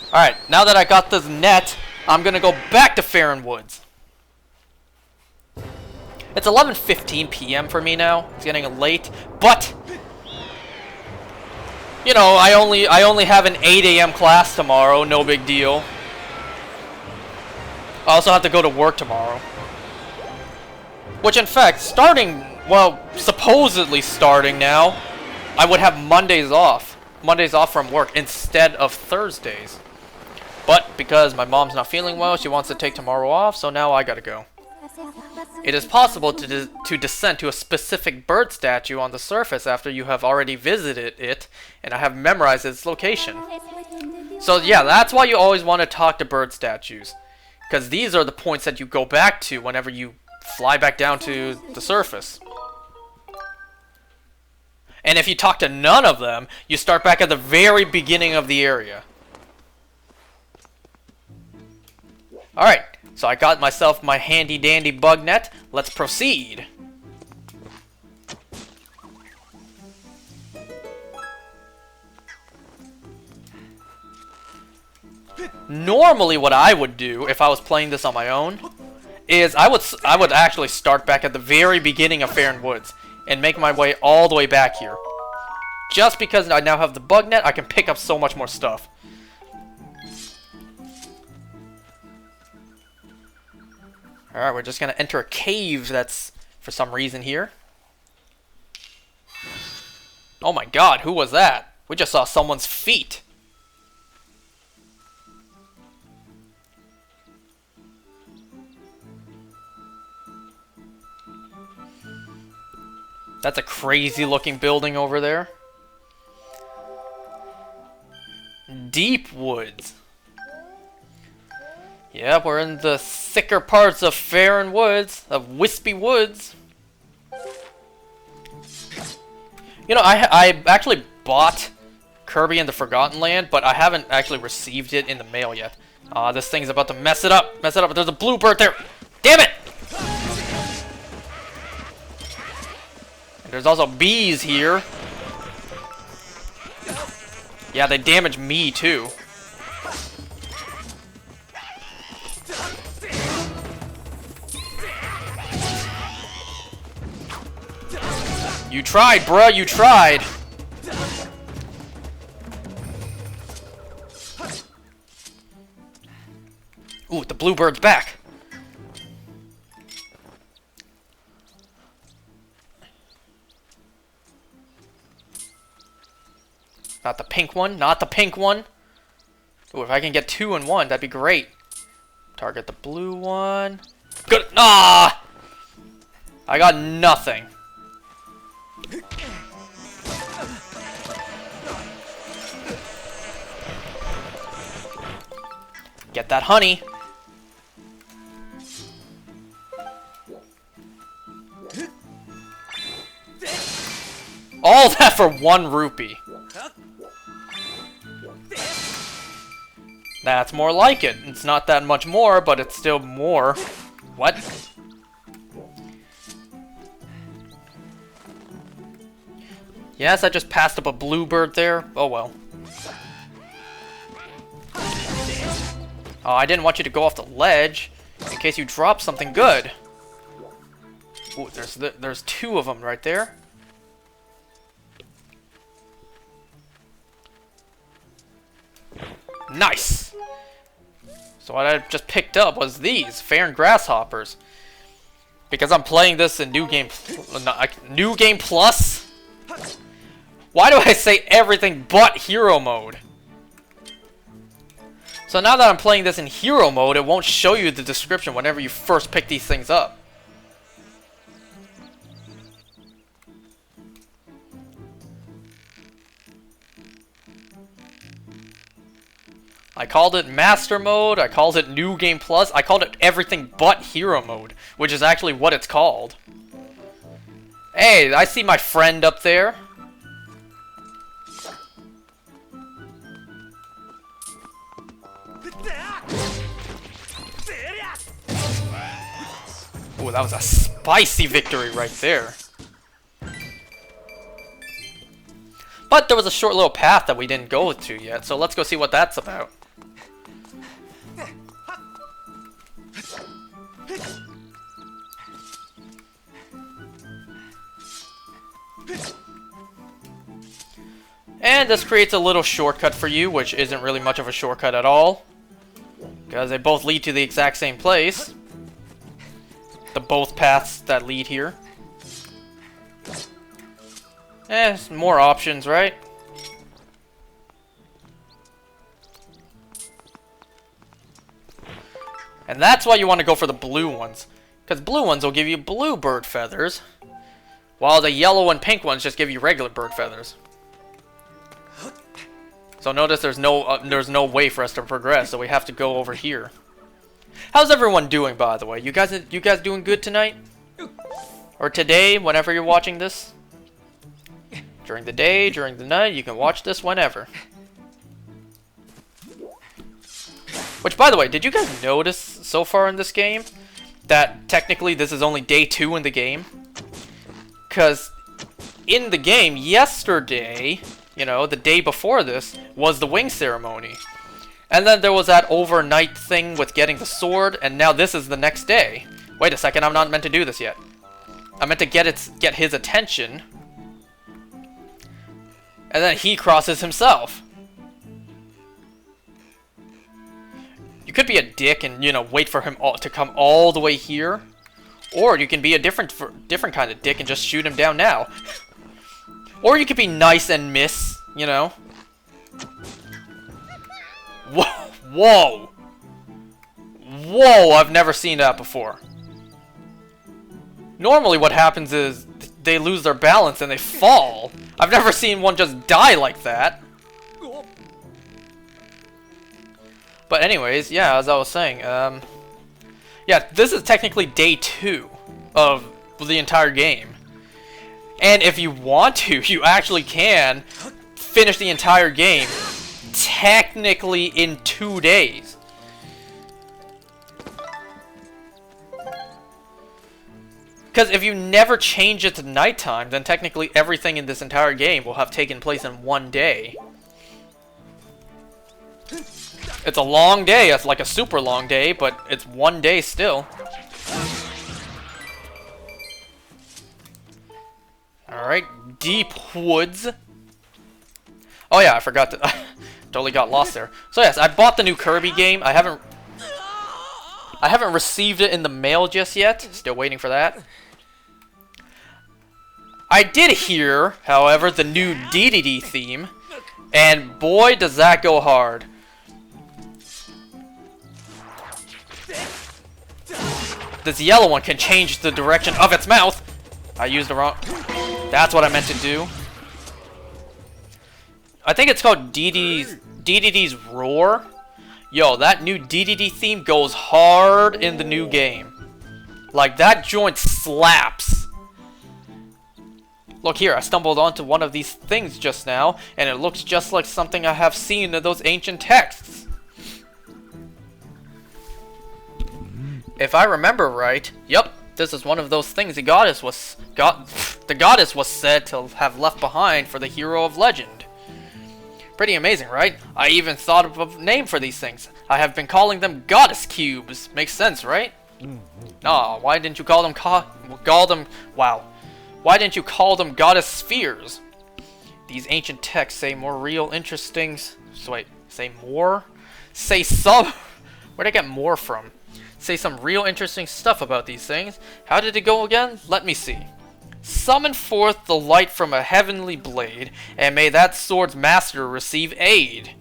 A: Alright, now that I got this net, I'm gonna go back to Faron Woods. It's 11:15 p.m. for me now. It's getting late, but you know, I only have an 8 a.m. class tomorrow. No big deal. I also have to go to work tomorrow. Which, in fact, supposedly starting now, I would have Mondays off. Mondays off from work instead of Thursdays. But because my mom's not feeling well, she wants to take tomorrow off, so now I gotta go. It is possible to descend to a specific bird statue on the surface after you have already visited it, and I have memorized its location. So yeah, that's why you always want to talk to bird statues. Because these are the points that you go back to whenever you fly back down to the surface. And if you talk to none of them, you start back at the very beginning of the area. Alright, so I got myself my handy dandy bug net. Let's proceed. Normally what I would do if I was playing this on my own is I would actually start back at the very beginning of Faron Woods and make my way all the way back here. Just because I now have the bug net, I can pick up so much more stuff. Alright, we're just gonna enter a cave that's for some reason here. Oh my god, who was that? We just saw someone's feet. That's a crazy looking building over there. Deep woods. Yeah, we're in the thicker parts of Faron Woods, of Wispy Woods. You know, I actually bought Kirby in the Forgotten Land, but I haven't actually received it in the mail yet. This thing's about to mess it up. Mess it up. There's a blue bird there. Damn it! And there's also bees here. Yeah, they damage me too. You tried, bruh, you tried. Ooh, the bluebird's back. Not the pink one, not the pink one. Ooh, if I can get 2 in 1, that'd be great. Target the blue one. Good. Ah! I got nothing. Get that honey. All that for 1 rupee. That's more like it. It's not that much more, but it's still more. What? Yes, I just passed up a bluebird there. Oh well. Oh, I didn't want you to go off the ledge in case you drop something good. Ooh, there's 2 of them right there. Nice. So what I just picked up was these Faron Grasshoppers. Because I'm playing this in New Game Plus. Why do I say everything but Hero Mode? So now that I'm playing this in hero mode, it won't show you the description whenever you first pick these things up. I called it Master Mode, I called it New Game Plus, I called it everything but Hero Mode, which is actually what it's called. Hey, I see my friend up there. Ooh, that was a spicy victory right there. But there was a short little path that we didn't go to yet, so let's go see what that's about. And this creates a little shortcut for you, which isn't really much of a shortcut at all, because they both lead to the exact same place. Both paths that lead here. More options, right? And that's why you want to go for the blue ones, because blue ones will give you blue bird feathers, while the yellow and pink ones just give you regular bird feathers. So notice there's no way for us to progress, so we have to go over here. How's everyone doing, by the way? You guys doing good tonight? Or today, whenever you're watching this? During the day, during the night, you can watch this whenever. Which, by the way, did you guys notice so far in this game that technically this is only day 2 in the game? Because in the game, yesterday, you know, the day before this, was the wing ceremony. And then there was that overnight thing with getting the sword, and now this is the next day. Wait a second, I'm not meant to do this yet. I meant to get his attention. And then he crosses himself. You could be a dick and, you know, wait for him to come all the way here. Or you can be a different kind of dick and just shoot him down now. Or you could be nice and miss, you know. Whoa! Whoa, I've never seen that before. Normally what happens is they lose their balance and they fall. I've never seen one just die like that. But anyways, yeah, as I was saying, yeah, this is technically day 2 of the entire game. And if you want to, you actually can finish the entire game technically in 2 days. Because if you never change it to nighttime, then technically everything in this entire game will have taken place in 1 day. It's a long day, it's like a super long day, but it's 1 day still. Alright, deep woods. Oh yeah, I forgot to... totally got lost there. So yes, I bought the new Kirby game. I haven't received it in the mail just yet. Still waiting for that. I did hear, however, the new DDD theme, and boy does that go hard. This yellow one can change the direction of its mouth. I used the wrong... That's what I meant to do. I think it's called DDD's Roar. Yo, that new DDD theme goes hard in the new game. Like, that joint slaps. Look here, I stumbled onto one of these things just now, and it looks just like something I have seen in those ancient texts. If I remember right, yep, this is one of those things the goddess was said to have left behind for the hero of legend. Pretty amazing, right? I even thought of a name for these things. I have been calling them goddess cubes. Makes sense, right? Aw, why didn't you call them Why didn't you call them goddess spheres? These ancient texts say more real interesting... So wait, say more? Say some... Where'd I get more from? Say some real interesting stuff about these things. How did it go again? Let me see. Summon forth the light from a heavenly blade, and may that sword's master receive aid.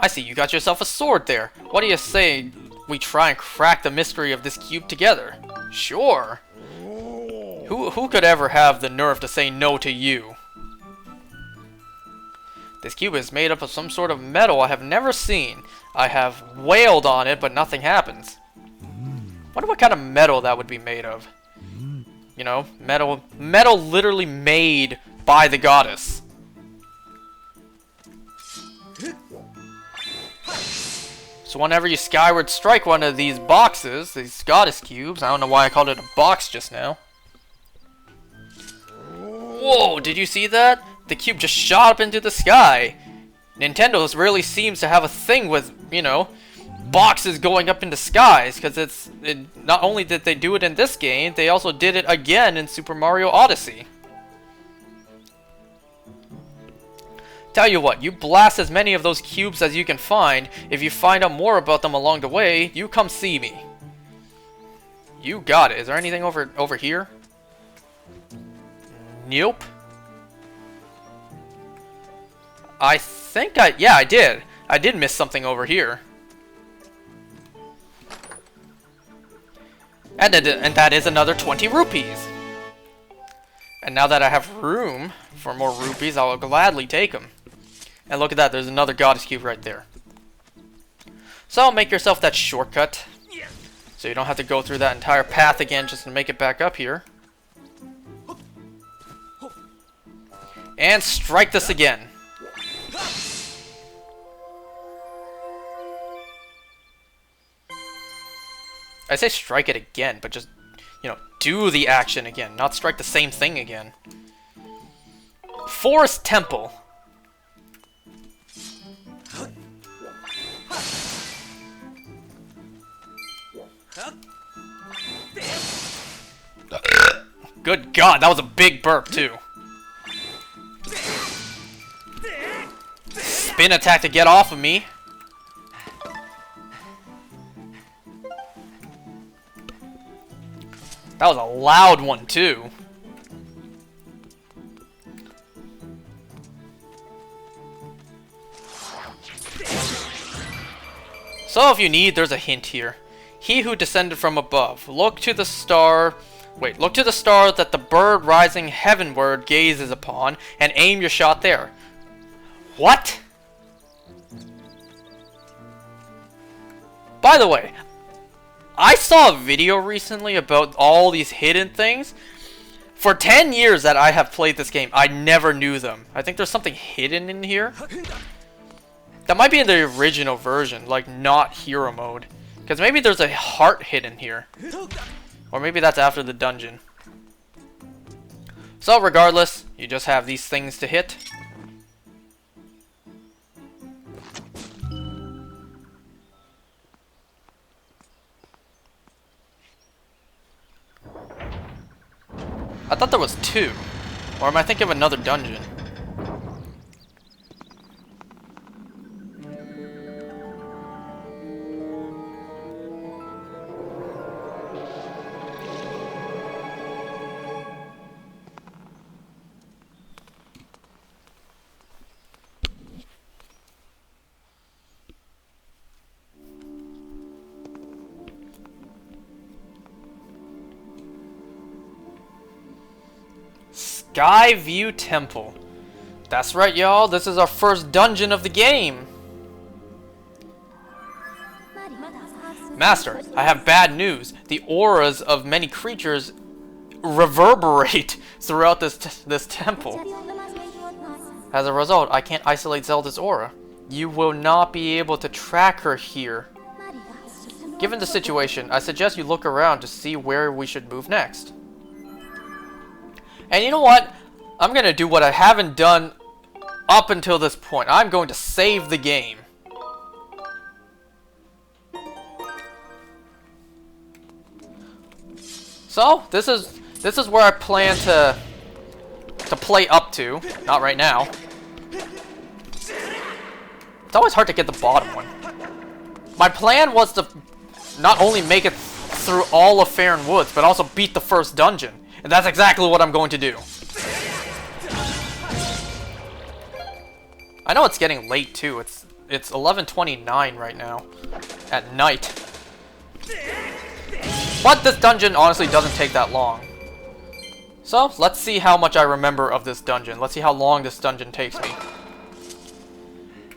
A: I see you got yourself a sword there. What do you say we try and crack the mystery of this cube together? Sure. Who could ever have the nerve to say no to you? This cube is made up of some sort of metal I have never seen. I have wailed on it, but nothing happens. Wonder what kind of metal that would be made of. You know, metal literally made by the goddess. So whenever you skyward strike one of these boxes, these goddess cubes, I don't know why I called it a box just now. Whoa, did you see that? The cube just shot up into the sky. Nintendo really seems to have a thing with, you know, boxes going up into skies, because not only did they do it in this game, they also did it again in Super Mario Odyssey. Tell you what, you blast as many of those cubes as you can find. If you find out more about them along the way, you come see me. You got it. Is there anything over here? Nope. I think yeah, I did. I did miss something over here. And that is another 20 rupees. And now that I have room for more rupees, I will gladly take them. And look at that, there's another goddess cube right there. So make yourself that shortcut, so you don't have to go through that entire path again just to make it back up here. And strike this again. I say strike it again, but just, you know, do the action again, not strike the same thing again. Forest Temple. Good God, that was a big burp too. Spin attack to get off of me. That was a loud one too. So if you need, there's a hint here. He who descended from above. Look to the star that the bird rising heavenward gazes upon, and aim your shot there. What? By the way, I saw a video recently about all these hidden things. For 10 years that I have played this game, I never knew them. I think there's something hidden in here. That might be in the original version, like not hero mode. Because maybe there's a heart hidden here. Or maybe that's after the dungeon. So regardless, you just have these things to hit. I thought there was 2. Or am I thinking of another dungeon? Skyview Temple. That's right, y'all. This is our first dungeon of the game. Master, I have bad news. The auras of many creatures reverberate throughout this temple. As a result, I can't isolate Zelda's aura. You will not be able to track her here. Given the situation, I suggest you look around to see where we should move next. And you know what? I'm going to do what I haven't done up until this point. I'm going to save the game. So, this is where I plan to play up to. Not right now. It's always hard to get the bottom one. My plan was to not only make it through all of Faron Woods, but also beat the first dungeon. And that's exactly what I'm going to do. I know it's getting late too. It's it's 11:29 right now. At night. But this dungeon honestly doesn't take that long. So, let's see how much I remember of this dungeon. Let's see how long this dungeon takes me.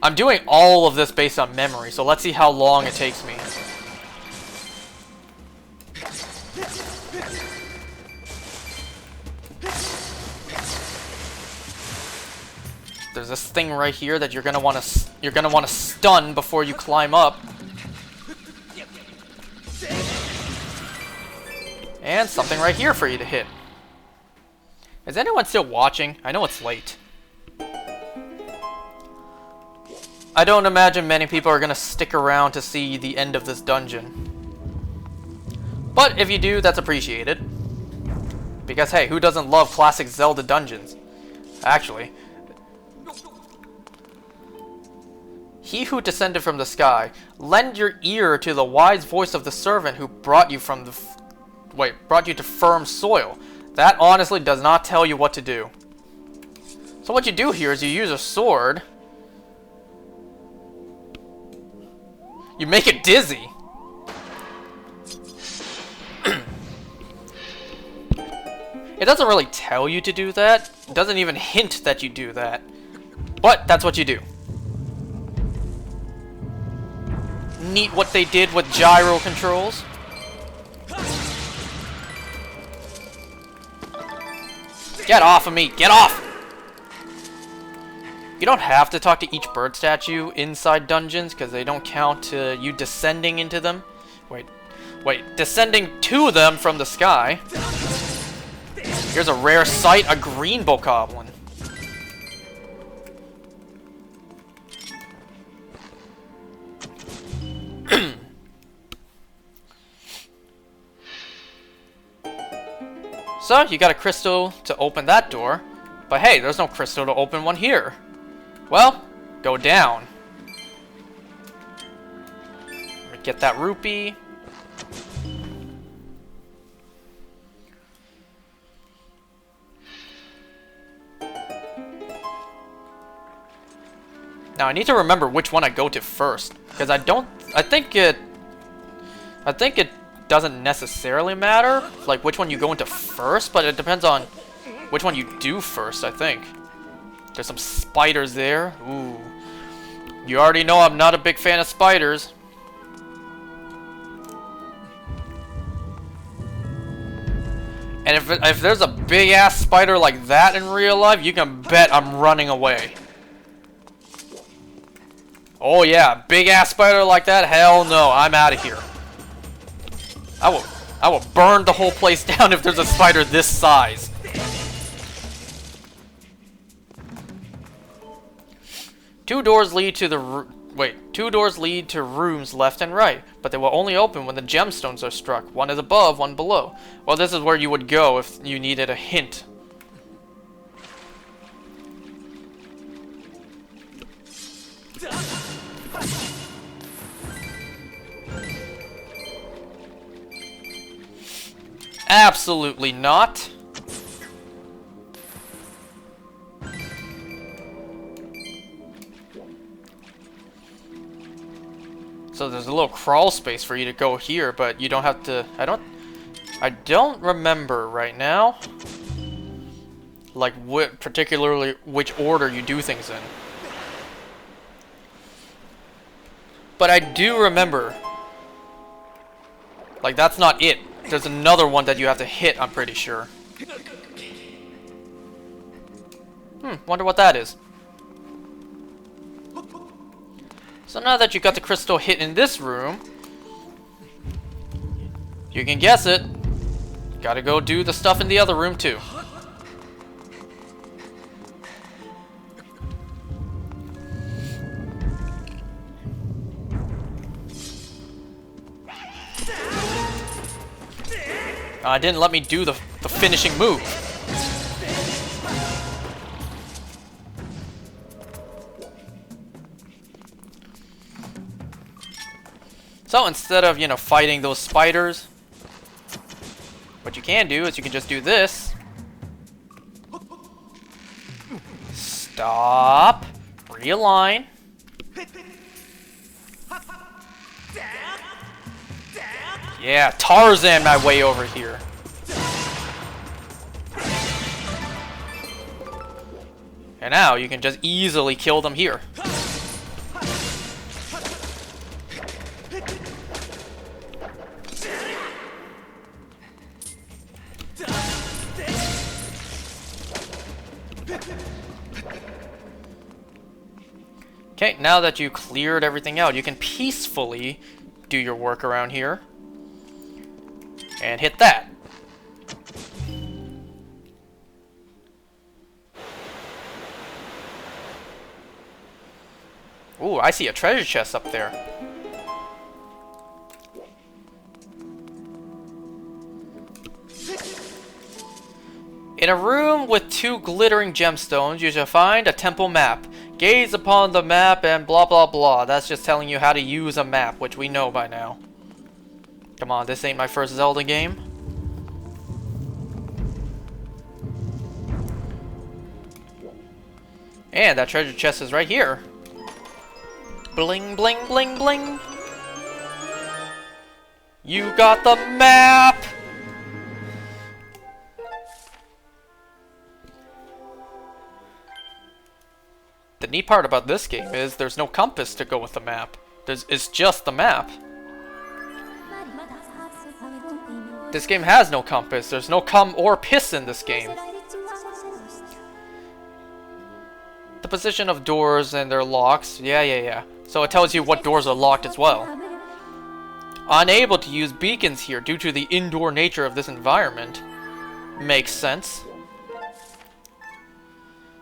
A: I'm doing all of this based on memory, so let's see how long it takes me. There's this thing right here that you're gonna want to stun before you climb up. And something right here for you to hit. Is anyone still watching? I know it's late. I don't imagine many people are gonna stick around to see the end of this dungeon. But if you do, that's appreciated. Because hey, who doesn't love classic Zelda dungeons? Actually. He who descended from the sky, lend your ear to the wise voice of the servant who brought you from the brought you to firm soil. That honestly does not tell you what to do. So what you do here is you use a sword. You make it dizzy. It doesn't really tell you to do that. It doesn't even hint that you do that. But that's what you do. Neat what they did with gyro controls. Get off of me! Get off! You don't have to talk to each bird statue inside dungeons because they don't count to you descending into them. Wait, descending to them from the sky. Here's a rare sight, a green bokoblin. So, you got a crystal to open that door. But hey, there's no crystal to open one here. Well, go down. Let me get that rupee. Now I need to remember which one I go to first, because I think it doesn't necessarily matter, like which one you go into first, but it depends on which one you do first, I think. There's some spiders there. Ooh. You already know I'm not a big fan of spiders. And if there's a big ass spider like that in real life, you can bet I'm running away. Oh yeah, big ass spider like that? Hell no, I'm out of here. I will burn the whole place down if there's a spider this size. Two doors lead to rooms left and right, but they will only open when the gemstones are struck. One is above, one below. Well, this is where you would go if you needed a hint. Absolutely not. So there's a little crawl space for you to go here, but you don't have to. I don't remember right now, like particularly which order you do things in. But I do remember, like that's not it. There's another one that you have to hit, I'm pretty sure. Wonder what that is. So now that you got the crystal hit in this room, you can guess it. Gotta go do the stuff in the other room too. It didn't let me do the finishing move. So instead of, fighting those spiders, what you can do is you can just do this. Stop. Realign. Yeah, Tarzan my way over here. And now you can just easily kill them here. Okay, now that you cleared everything out, you can peacefully do your work around here. And hit that. Ooh, I see a treasure chest up there. In a room with 2 glittering gemstones, you shall find a temple map. Gaze upon the map and blah blah blah. That's just telling you how to use a map, which we know by now. Come on, this ain't my first Zelda game. And that treasure chest is right here. Bling, bling, bling, bling. You got the map! The neat part about this game is there's no compass to go with the map. It's just the map. This game has no compass. There's no cum or piss in this game. The position of doors and their locks. Yeah. So it tells you what doors are locked as well. Unable to use beacons here due to the indoor nature of this environment. Makes sense.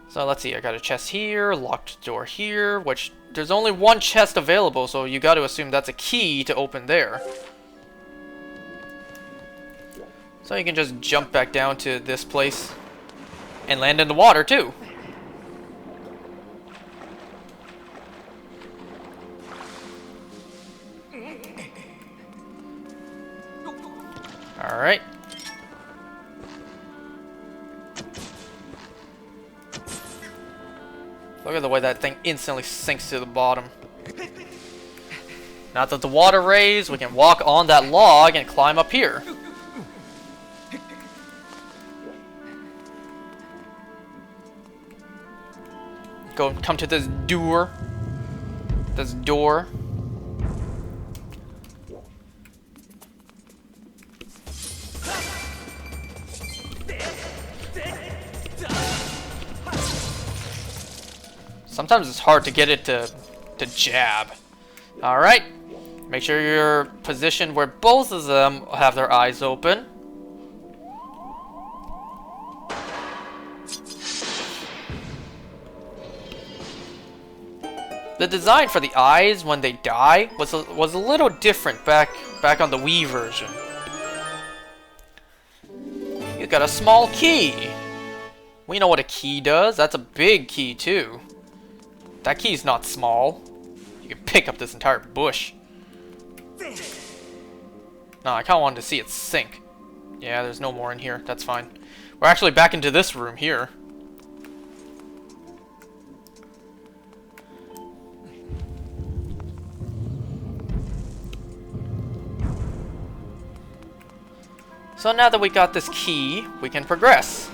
A: So let's see, I got a chest here, locked door here, which there's only one chest available, so you got to assume that's a key to open there. So you can just jump back down to this place and land in the water too. Alright. Look at the way that thing instantly sinks to the bottom. Now that the water raised, we can walk on that log and climb up here. Come to this door. This door. Sometimes it's hard to get it to jab. Alright. Make sure you're positioned where both of them have their eyes open. The design for the eyes when they die was a little different back on the Wii version. You got a small key. We know what a key does. That's a big key too. That key's not small. You can pick up this entire bush. No, I kinda wanted to see it sink. Yeah, there's no more in here. That's fine. We're actually back into this room here. So now that we got this key, we can progress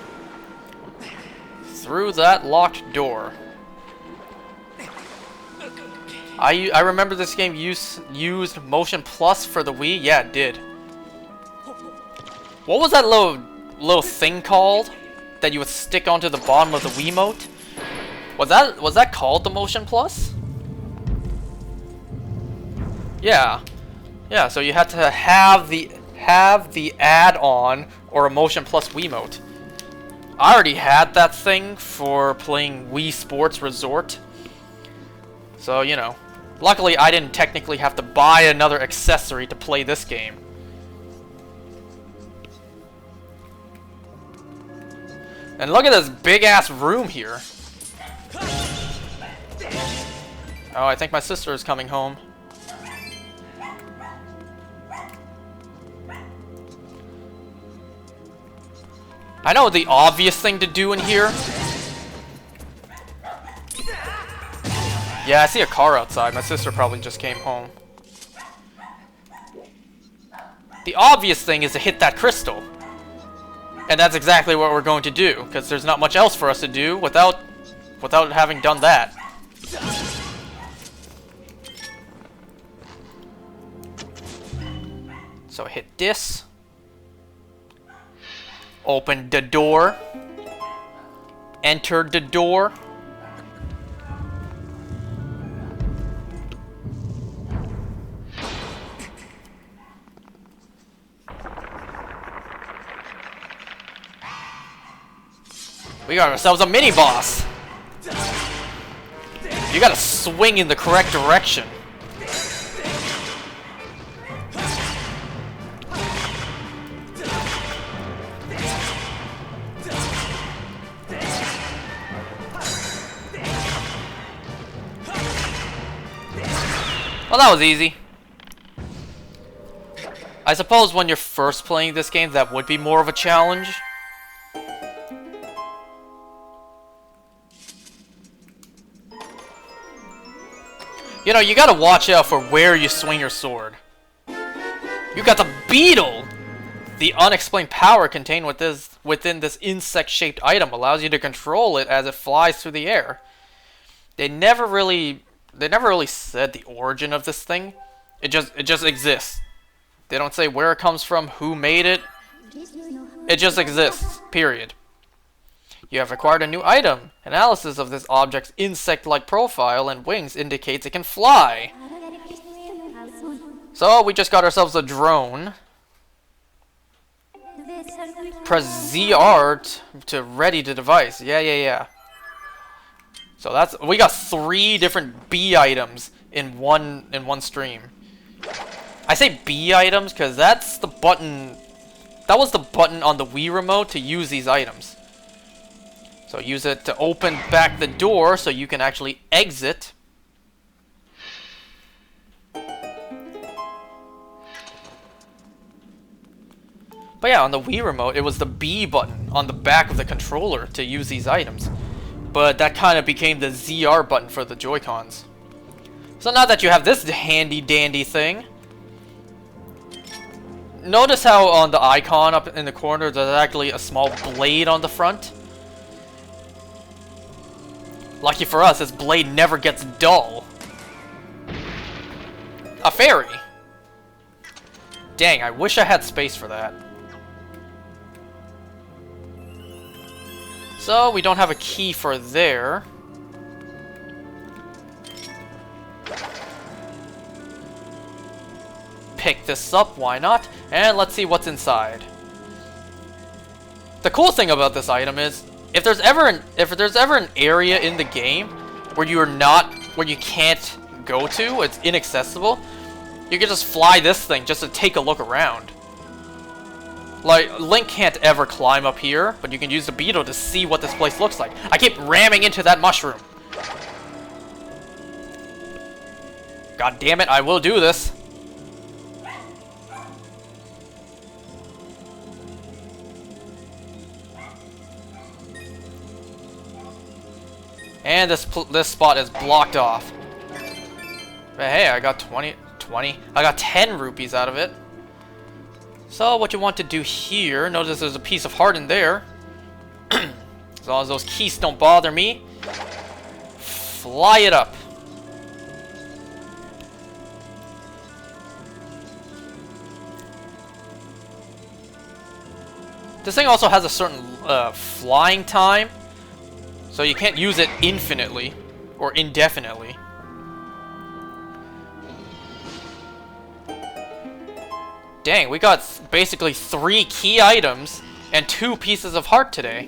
A: through that locked door. I remember this game used Motion Plus for the Wii. Yeah, it did. What was that little thing called that you would stick onto the bottom of the Wiimote? Was that called the Motion Plus? Yeah. Yeah, so you had to have the add-on or a Motion Plus Wiimote. I already had that thing for playing Wii Sports Resort. So, you know. Luckily, I didn't technically have to buy another accessory to play this game. And look at this big-ass room here. Oh, I think my sister is coming home. I know the obvious thing to do in here. Yeah, I see a car outside. My sister probably just came home. The obvious thing is to hit that crystal. And that's exactly what we're going to do, because there's not much else for us to do without having done that. So hit this. Open the door. Enter the door. We got ourselves a mini-boss! You gotta swing in the correct direction. Well, that was easy. I suppose when you're first playing this game, that would be more of a challenge. You know, you gotta watch out for where you swing your sword. You got the Beetle! The unexplained power contained within this insect-shaped item allows you to control it as it flies through the air. They never really said the origin of this thing. It just exists. They don't say where it comes from, who made it. It just exists, period. You have acquired a new item. Analysis of this object's insect-like profile and wings indicates it can fly. So, we just got ourselves a drone. Press ZR to ready the device. Yeah. So we got 3 different B items in one stream. I say B items because that's the button. That was the button on the Wii remote to use these items. So use it to open back the door so you can actually exit. But yeah, on the Wii remote, it was the B button on the back of the controller to use these items. But that kind of became the ZR button for the Joy-Cons. So now that you have this handy dandy thing, notice how on the icon up in the corner there's actually a small blade on the front? Lucky for us, this blade never gets dull. A fairy! Dang, I wish I had space for that. So, we don't have a key for there. Pick this up, why not? And let's see what's inside. The cool thing about this item is, if there's ever an area in the game where you can't go to, it's inaccessible, you can just fly this thing just to take a look around. Like, Link can't ever climb up here, but you can use the Beetle to see what this place looks like. I keep ramming into that mushroom. God damn it, I will do this. And this spot is blocked off. But hey, I got 20. I got 10 rupees out of it. So what you want to do here, notice there's a piece of heart in there. As long as those keys don't bother me, fly it up. This thing also has a certain flying time, so you can't use it infinitely or indefinitely. Dang, we got basically 3 key items and 2 pieces of heart today.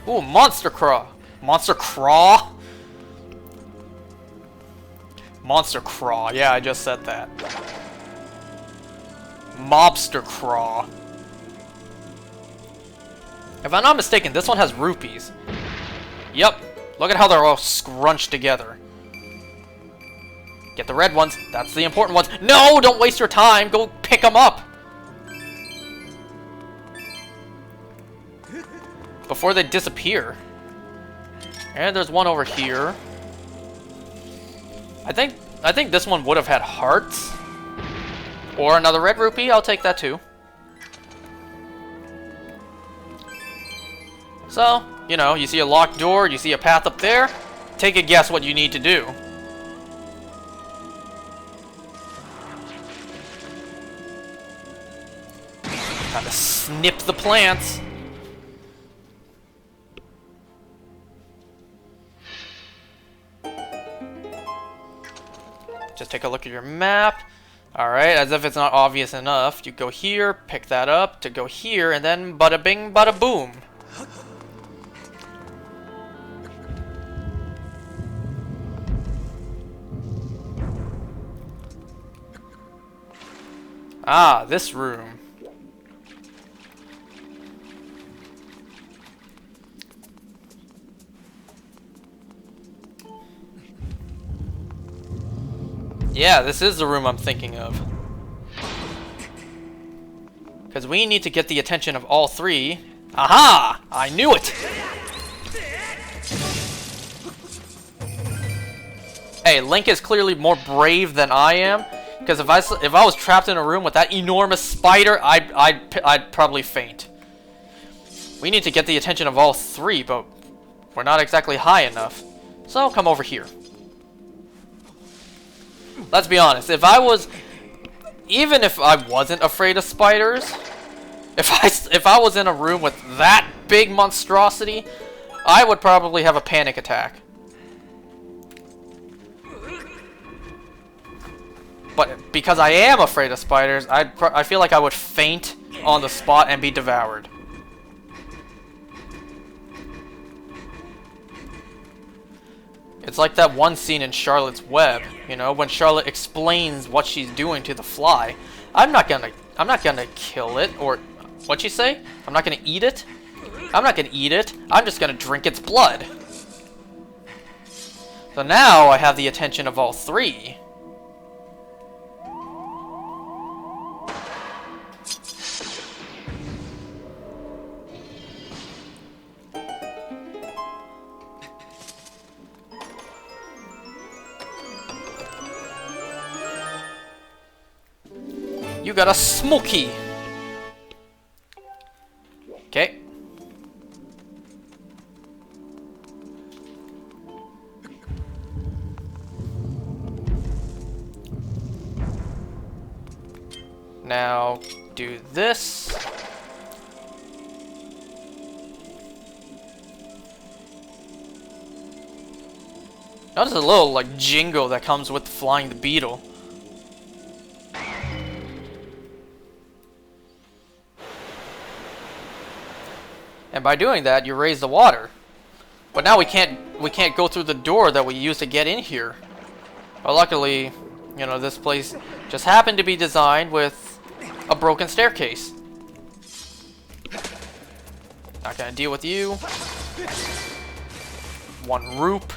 A: Ooh, Monster Craw. Monster Craw? Monster Craw, yeah, I just said that. Mobster Craw. If I'm not mistaken, this one has rupees. Yep. Look at how they're all scrunched together. Get the red ones. That's the important ones. No! Don't waste your time! Go pick them up! before they disappear. And there's one over here. I think this one would have had hearts. Or another red rupee. I'll take that too. So, you know, you see a locked door, you see a path up there. Take a guess what you need to do. Kinda snip the plants. Just take a look at your map. Alright, as if it's not obvious enough. You go here, pick that up, to go here, and then bada bing, bada boom. Ah, this room. Yeah, this is the room I'm thinking of. Because we need to get the attention of all three. Aha! I knew it! Hey, Link is clearly more brave than I am. Because if I was trapped in a room with that enormous spider, I'd probably faint. We need to get the attention of all three, but we're not exactly high enough. So come over here. Let's be honest, even if I wasn't afraid of spiders, if I was in a room with that big monstrosity, I would probably have a panic attack. But because I am afraid of spiders, I feel like I would faint on the spot and be devoured. It's like that one scene in Charlotte's Web, you know, when Charlotte explains what she's doing to the fly. I'm not gonna kill it, or what'd she say? I'm not gonna eat it? I'm not gonna eat it. I'm just gonna drink its blood. So now I have the attention of all three. You got a smoky. Okay. Now do this. Notice a little like jingle that comes with flying the beetle. And by doing that, you raise the water. But now we can't go through the door that we used to get in here. But luckily, you know, this place just happened to be designed with a broken staircase. Not gonna deal with you. One rope.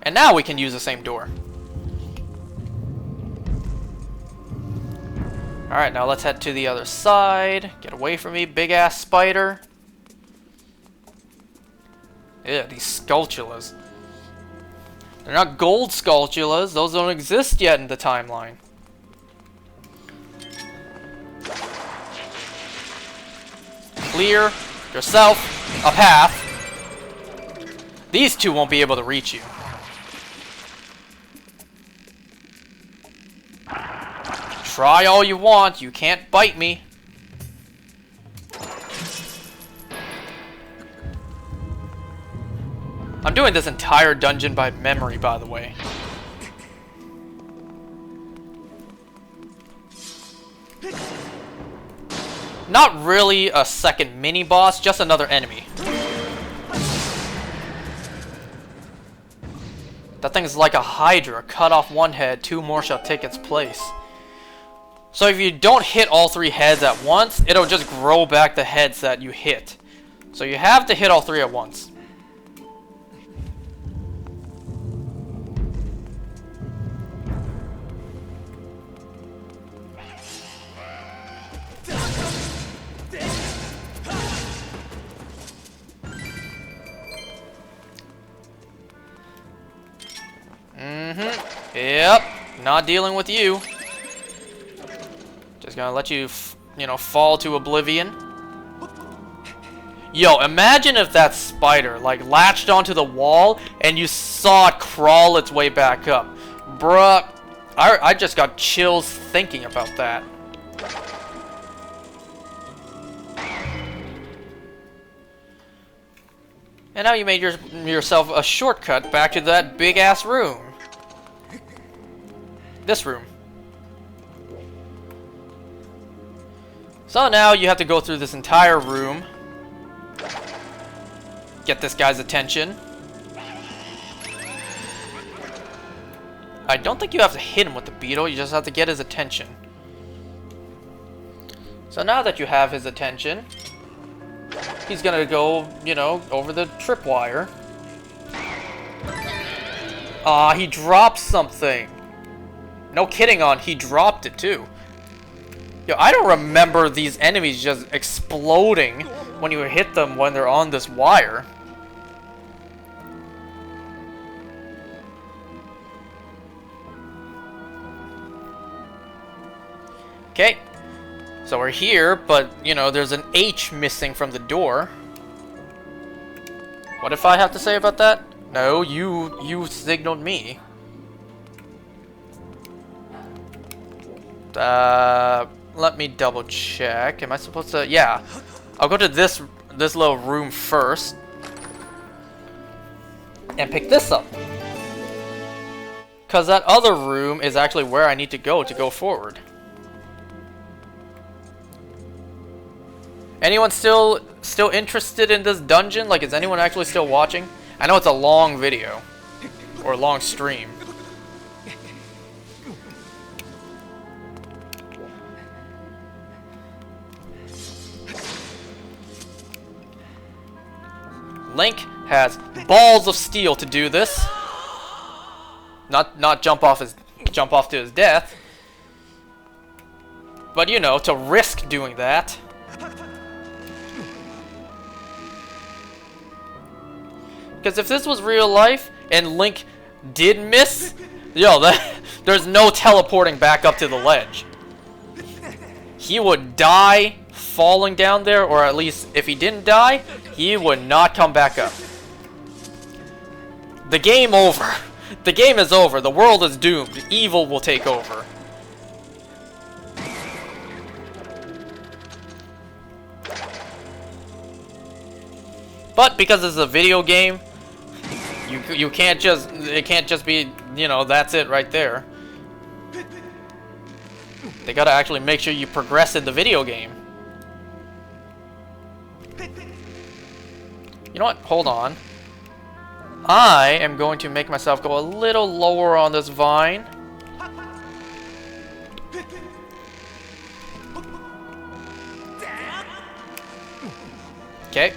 A: And now we can use the same door. Alright, now let's head to the other side. Get away from me, big ass spider. Yeah, these sculptulas. They're not gold sculptulas, those don't exist yet in the timeline. Clear yourself a path. These two won't be able to reach you. Try all you want, you can't bite me. I'm doing this entire dungeon by memory, by the way. Not really a second mini-boss, just another enemy. That thing is like a hydra. Cut off one head, two more shall take its place. So if you don't hit all three heads at once, it'll just grow back the heads that you hit. So you have to hit all three at once. Not dealing with you. Just gonna let you, you know, fall to oblivion. Yo, imagine if that spider, like, latched onto the wall and you saw it crawl its way back up. Bruh, I just got chills thinking about that. And now you made yourself a shortcut back to that big-ass room. This room. So now you have to go through this entire room. Get this guy's attention. I don't think you have to hit him with the beetle, you just have to get his attention. So now that you have his attention, he's gonna go, you know, over the tripwire. Ah, he dropped something. No kidding on, he dropped it too. Yo, I don't remember these enemies just exploding when you hit them when they're on this wire. Okay, so we're here, but, you know, there's an H missing from the door. What if I have to say about that? No, you signaled me. Let me double check. Am I supposed to? Yeah. I'll go to this little room first. And pick this up. Because that other room is actually where I need to go forward. Anyone still interested in this dungeon? Like, is anyone actually still watching? I know it's a long video. Or a long stream. Link has balls of steel to do this. Not jump off to his death. But, you know, to risk doing that. Because if this was real life and Link did miss, yo, there's no teleporting back up to the ledge. He would die falling down there, or at least if he didn't die, he would not come back up. The game over. The game is over. The world is doomed. Evil will take over. But because this is a video game, you can't just, it can't just be, you know, that's it right there. They gotta actually make sure you progress in the video game. You know what? Hold on. I am going to make myself go a little lower on this vine. Okay.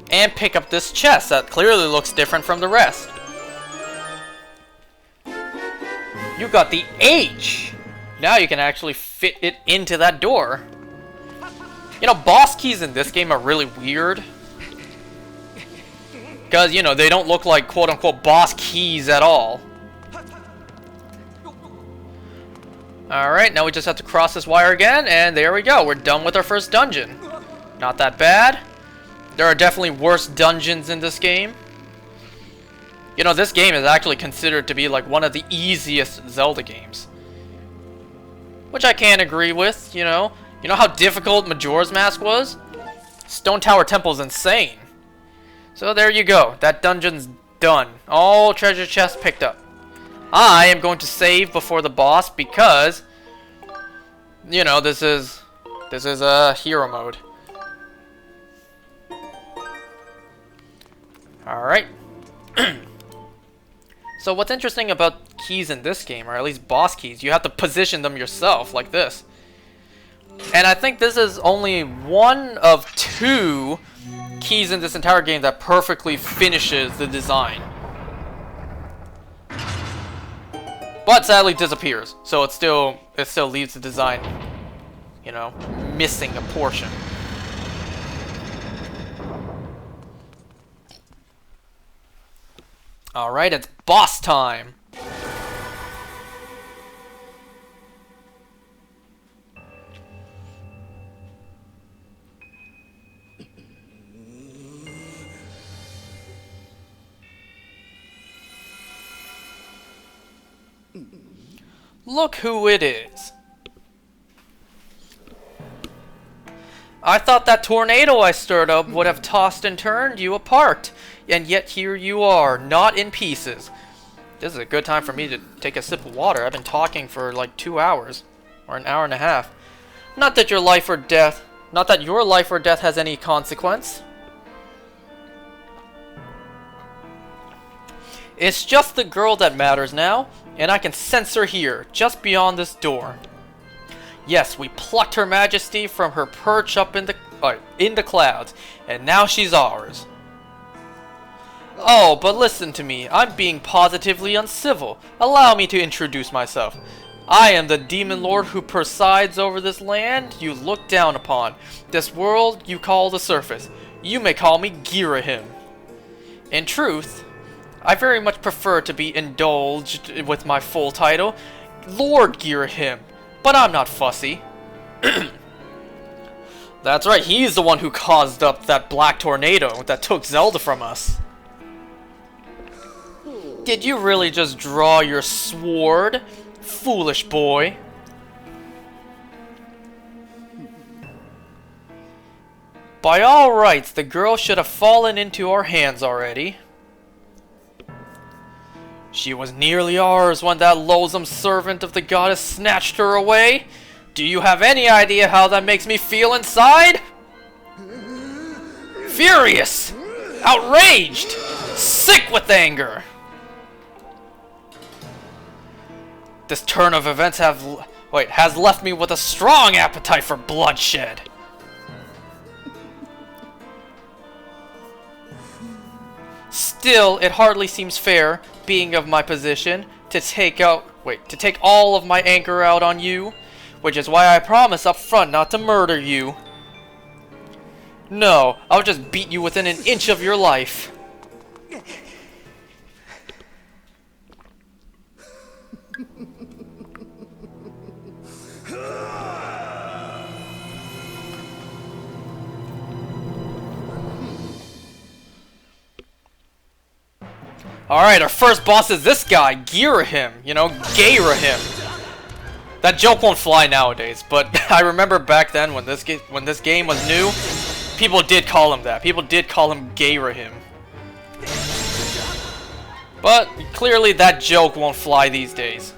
A: And pick up this chest that clearly looks different from the rest. You got the H! Now you can actually fit it into that door. You know, boss keys in this game are really weird. Because, you know, they don't look like quote-unquote boss keys at all. Alright, now we just have to cross this wire again, and there we go. We're done with our first dungeon. Not that bad. There are definitely worse dungeons in this game. You know, this game is actually considered to be like one of the easiest Zelda games. Which I can't agree with, you know. You know how difficult Majora's Mask was? Stone Tower Temple's insane. So there you go. That dungeon's done. All treasure chests picked up. I am going to save before the boss because, you know, this is hero mode. Alright. So what's interesting about keys in this game, or at least boss keys, you have to position them yourself, like this. And I think this is only one of two keys in this entire game that perfectly finishes the design. But sadly disappears, so it still leaves the design, you know, missing a portion. Alright, it's boss time! Look who it is. I thought that tornado I stirred up would have tossed and turned you apart, and yet here you are, not in pieces. This is a good time for me to take a sip of water. I've been talking for like 2 hours, or an hour and a half. Not that your life or death has any consequence. It's just the girl that matters now, and I can sense her here, just beyond this door. Yes, we plucked Her Majesty from her perch up in the clouds, and now she's ours. Oh, but listen to me, I'm being positively uncivil. Allow me to introduce myself. I am the Demon Lord who presides over this land you look down upon, this world you call the surface. You may call me Girahim. In truth, I very much prefer to be indulged with my full title, Lord Girahim, but I'm not fussy. That's right, he's the one who caused up that black tornado that took Zelda from us. Did you really just draw your sword, foolish boy? By all rights, the girl should have fallen into our hands already. She was nearly ours when that loathsome servant of the goddess snatched her away. Do you have any idea how that makes me feel inside? Furious! Outraged! Sick with anger! This turn of events has left me with a strong appetite for bloodshed. Still, it hardly seems fair, being of my position, to take all of my anger out on you, which is why I promise up front not to murder you. No, I'll just beat you within an inch of your life. Alright, our first boss is this guy, Girahim. You know, Gayrahim. That joke won't fly nowadays, but I remember back then when this game was new, people did call him that. People did call him Gayrahim. But clearly that joke won't fly these days.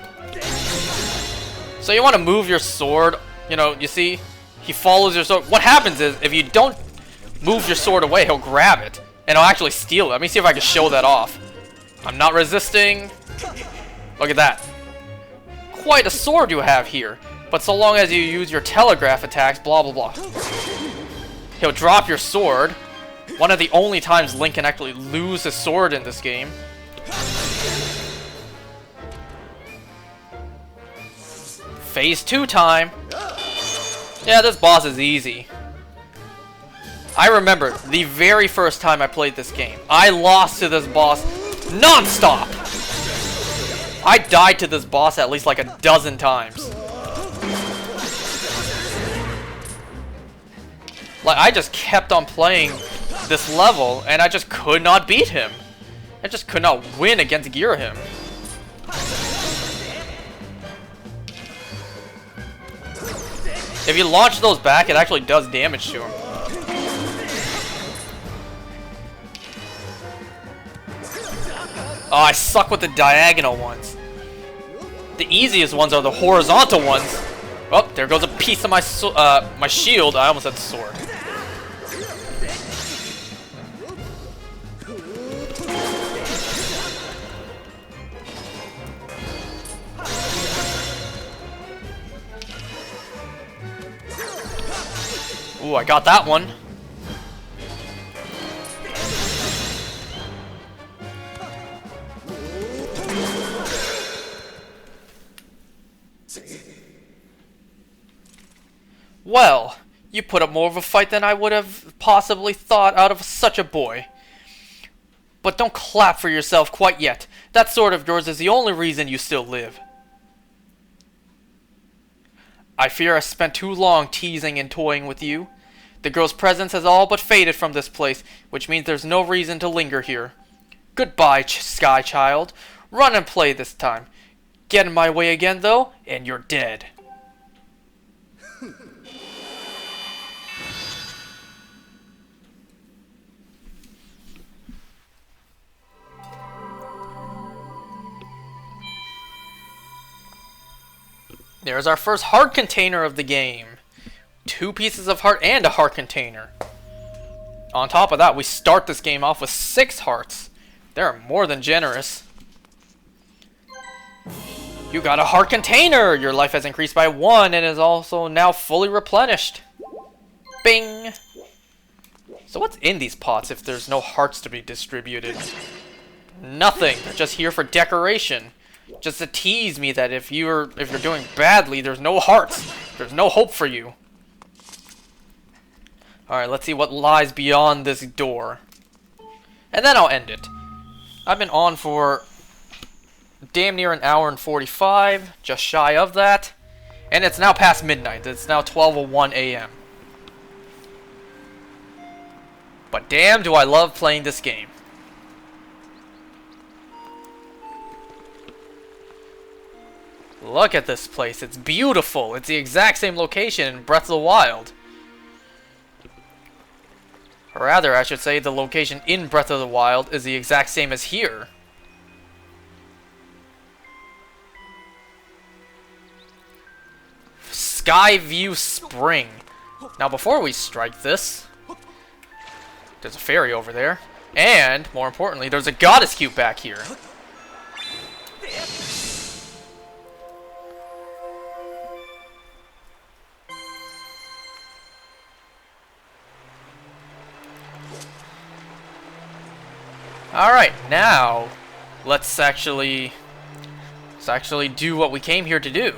A: So you want to move your sword, you know, you see, he follows your sword. What happens is, if you don't move your sword away, he'll grab it, and he'll actually steal it. Let me see if I can show that off. I'm not resisting. Look at that. Quite a sword you have here. But so long as you use your telegraph attacks, blah blah blah. He'll drop your sword. One of the only times Link can actually lose his sword in this game. Phase 2 time. Yeah, this boss is easy. I remember the very first time I played this game, I lost to this boss non-stop. I died to this boss at least like a dozen times. Like, I just kept on playing this level and I just could not beat him. I just could not win against Girahim. If you launch those back, it actually does damage to him. Oh, I suck with the diagonal ones. The easiest ones are the horizontal ones. Oh, there goes a piece of my my shield. I almost had the sword. Ooh, I got that one. Well, you put up more of a fight than I would have possibly thought out of such a boy. But don't clap for yourself quite yet. That sword of yours is the only reason you still live. I fear I spent too long teasing and toying with you. The girl's presence has all but faded from this place, which means there's no reason to linger here. Goodbye, Sky Child. Run and play this time. Get in my way again, though, and you're dead. There's our first heart container of the game. 2 pieces of heart and a heart container. On top of that, we start this game off with 6 hearts. They're more than generous. You got a heart container! Your life has increased by 1 and is also now fully replenished. Bing! So what's in these pots if there's no hearts to be distributed? Nothing. They're just here for decoration. Just to tease me that if you're doing badly, there's no hearts. There's no hope for you. Alright, let's see what lies beyond this door. And then I'll end it. I've been on for damn near an hour and 45, just shy of that. And it's now past midnight. It's now 12:01 a.m. But damn do I love playing this game. Look at this place. It's beautiful. It's the exact same location in Breath of the Wild. Or rather, I should say the location in Breath of the Wild is the exact same as here. Skyview Spring. Now before we strike this, there's a fairy over there. And, more importantly, there's a goddess cube back here. Alright, now let's actually do what we came here to do.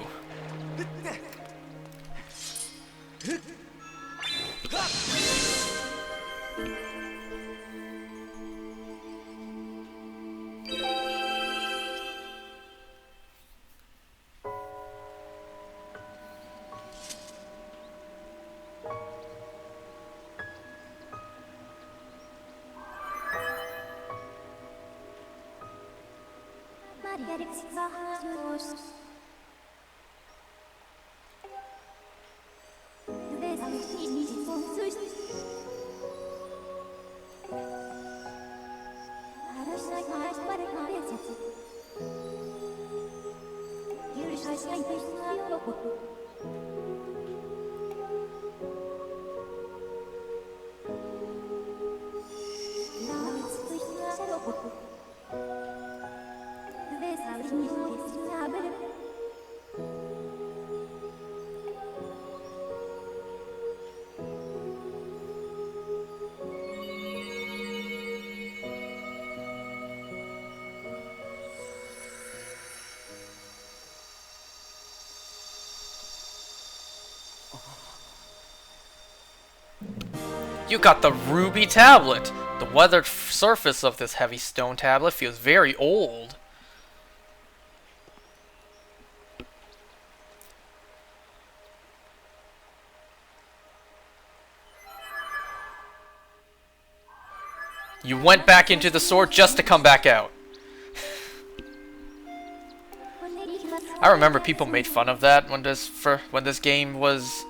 A: You got the Rupee tablet! The weathered surface of this heavy stone tablet feels very old. You went back into the sword just to come back out. I remember people made fun of that when this game was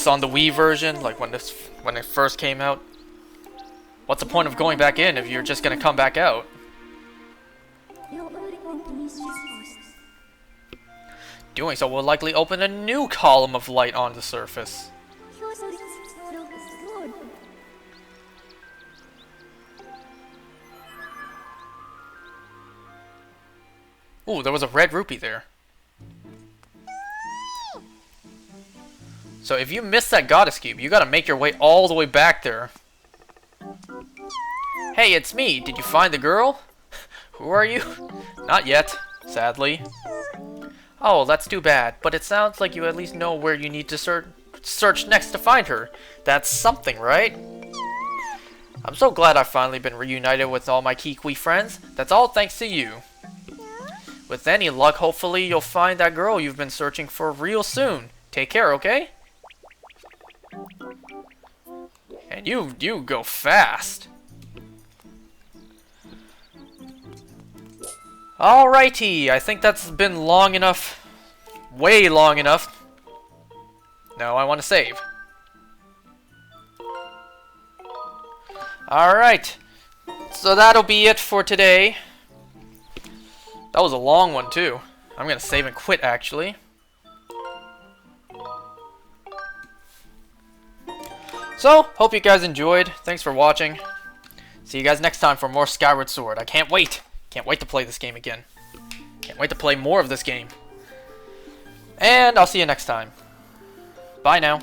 A: on the Wii version, like when it first came out. What's the point of going back in if you're just gonna come back out? Doing so will likely open a new column of light on the surface. Ooh, there was a red rupee there. So if you missed that goddess cube, you gotta make your way all the way back there. Hey, it's me. Did you find the girl? Who are you? Not yet, sadly. Oh, that's too bad, but it sounds like you at least know where you need to search next to find her. That's something, right? I'm so glad I've finally been reunited with all my Kiwi friends. That's all thanks to you. With any luck, hopefully you'll find that girl you've been searching for real soon. Take care, okay? And you go fast. Alrighty, I think that's been long enough. Way long enough. No, I want to save. Alright, so that'll be it for today. That was a long one too. I'm gonna save and quit actually. So, hope you guys enjoyed. Thanks for watching. See you guys next time for more Skyward Sword. I can't wait. Can't wait to play this game again. Can't wait to play more of this game. And I'll see you next time. Bye now.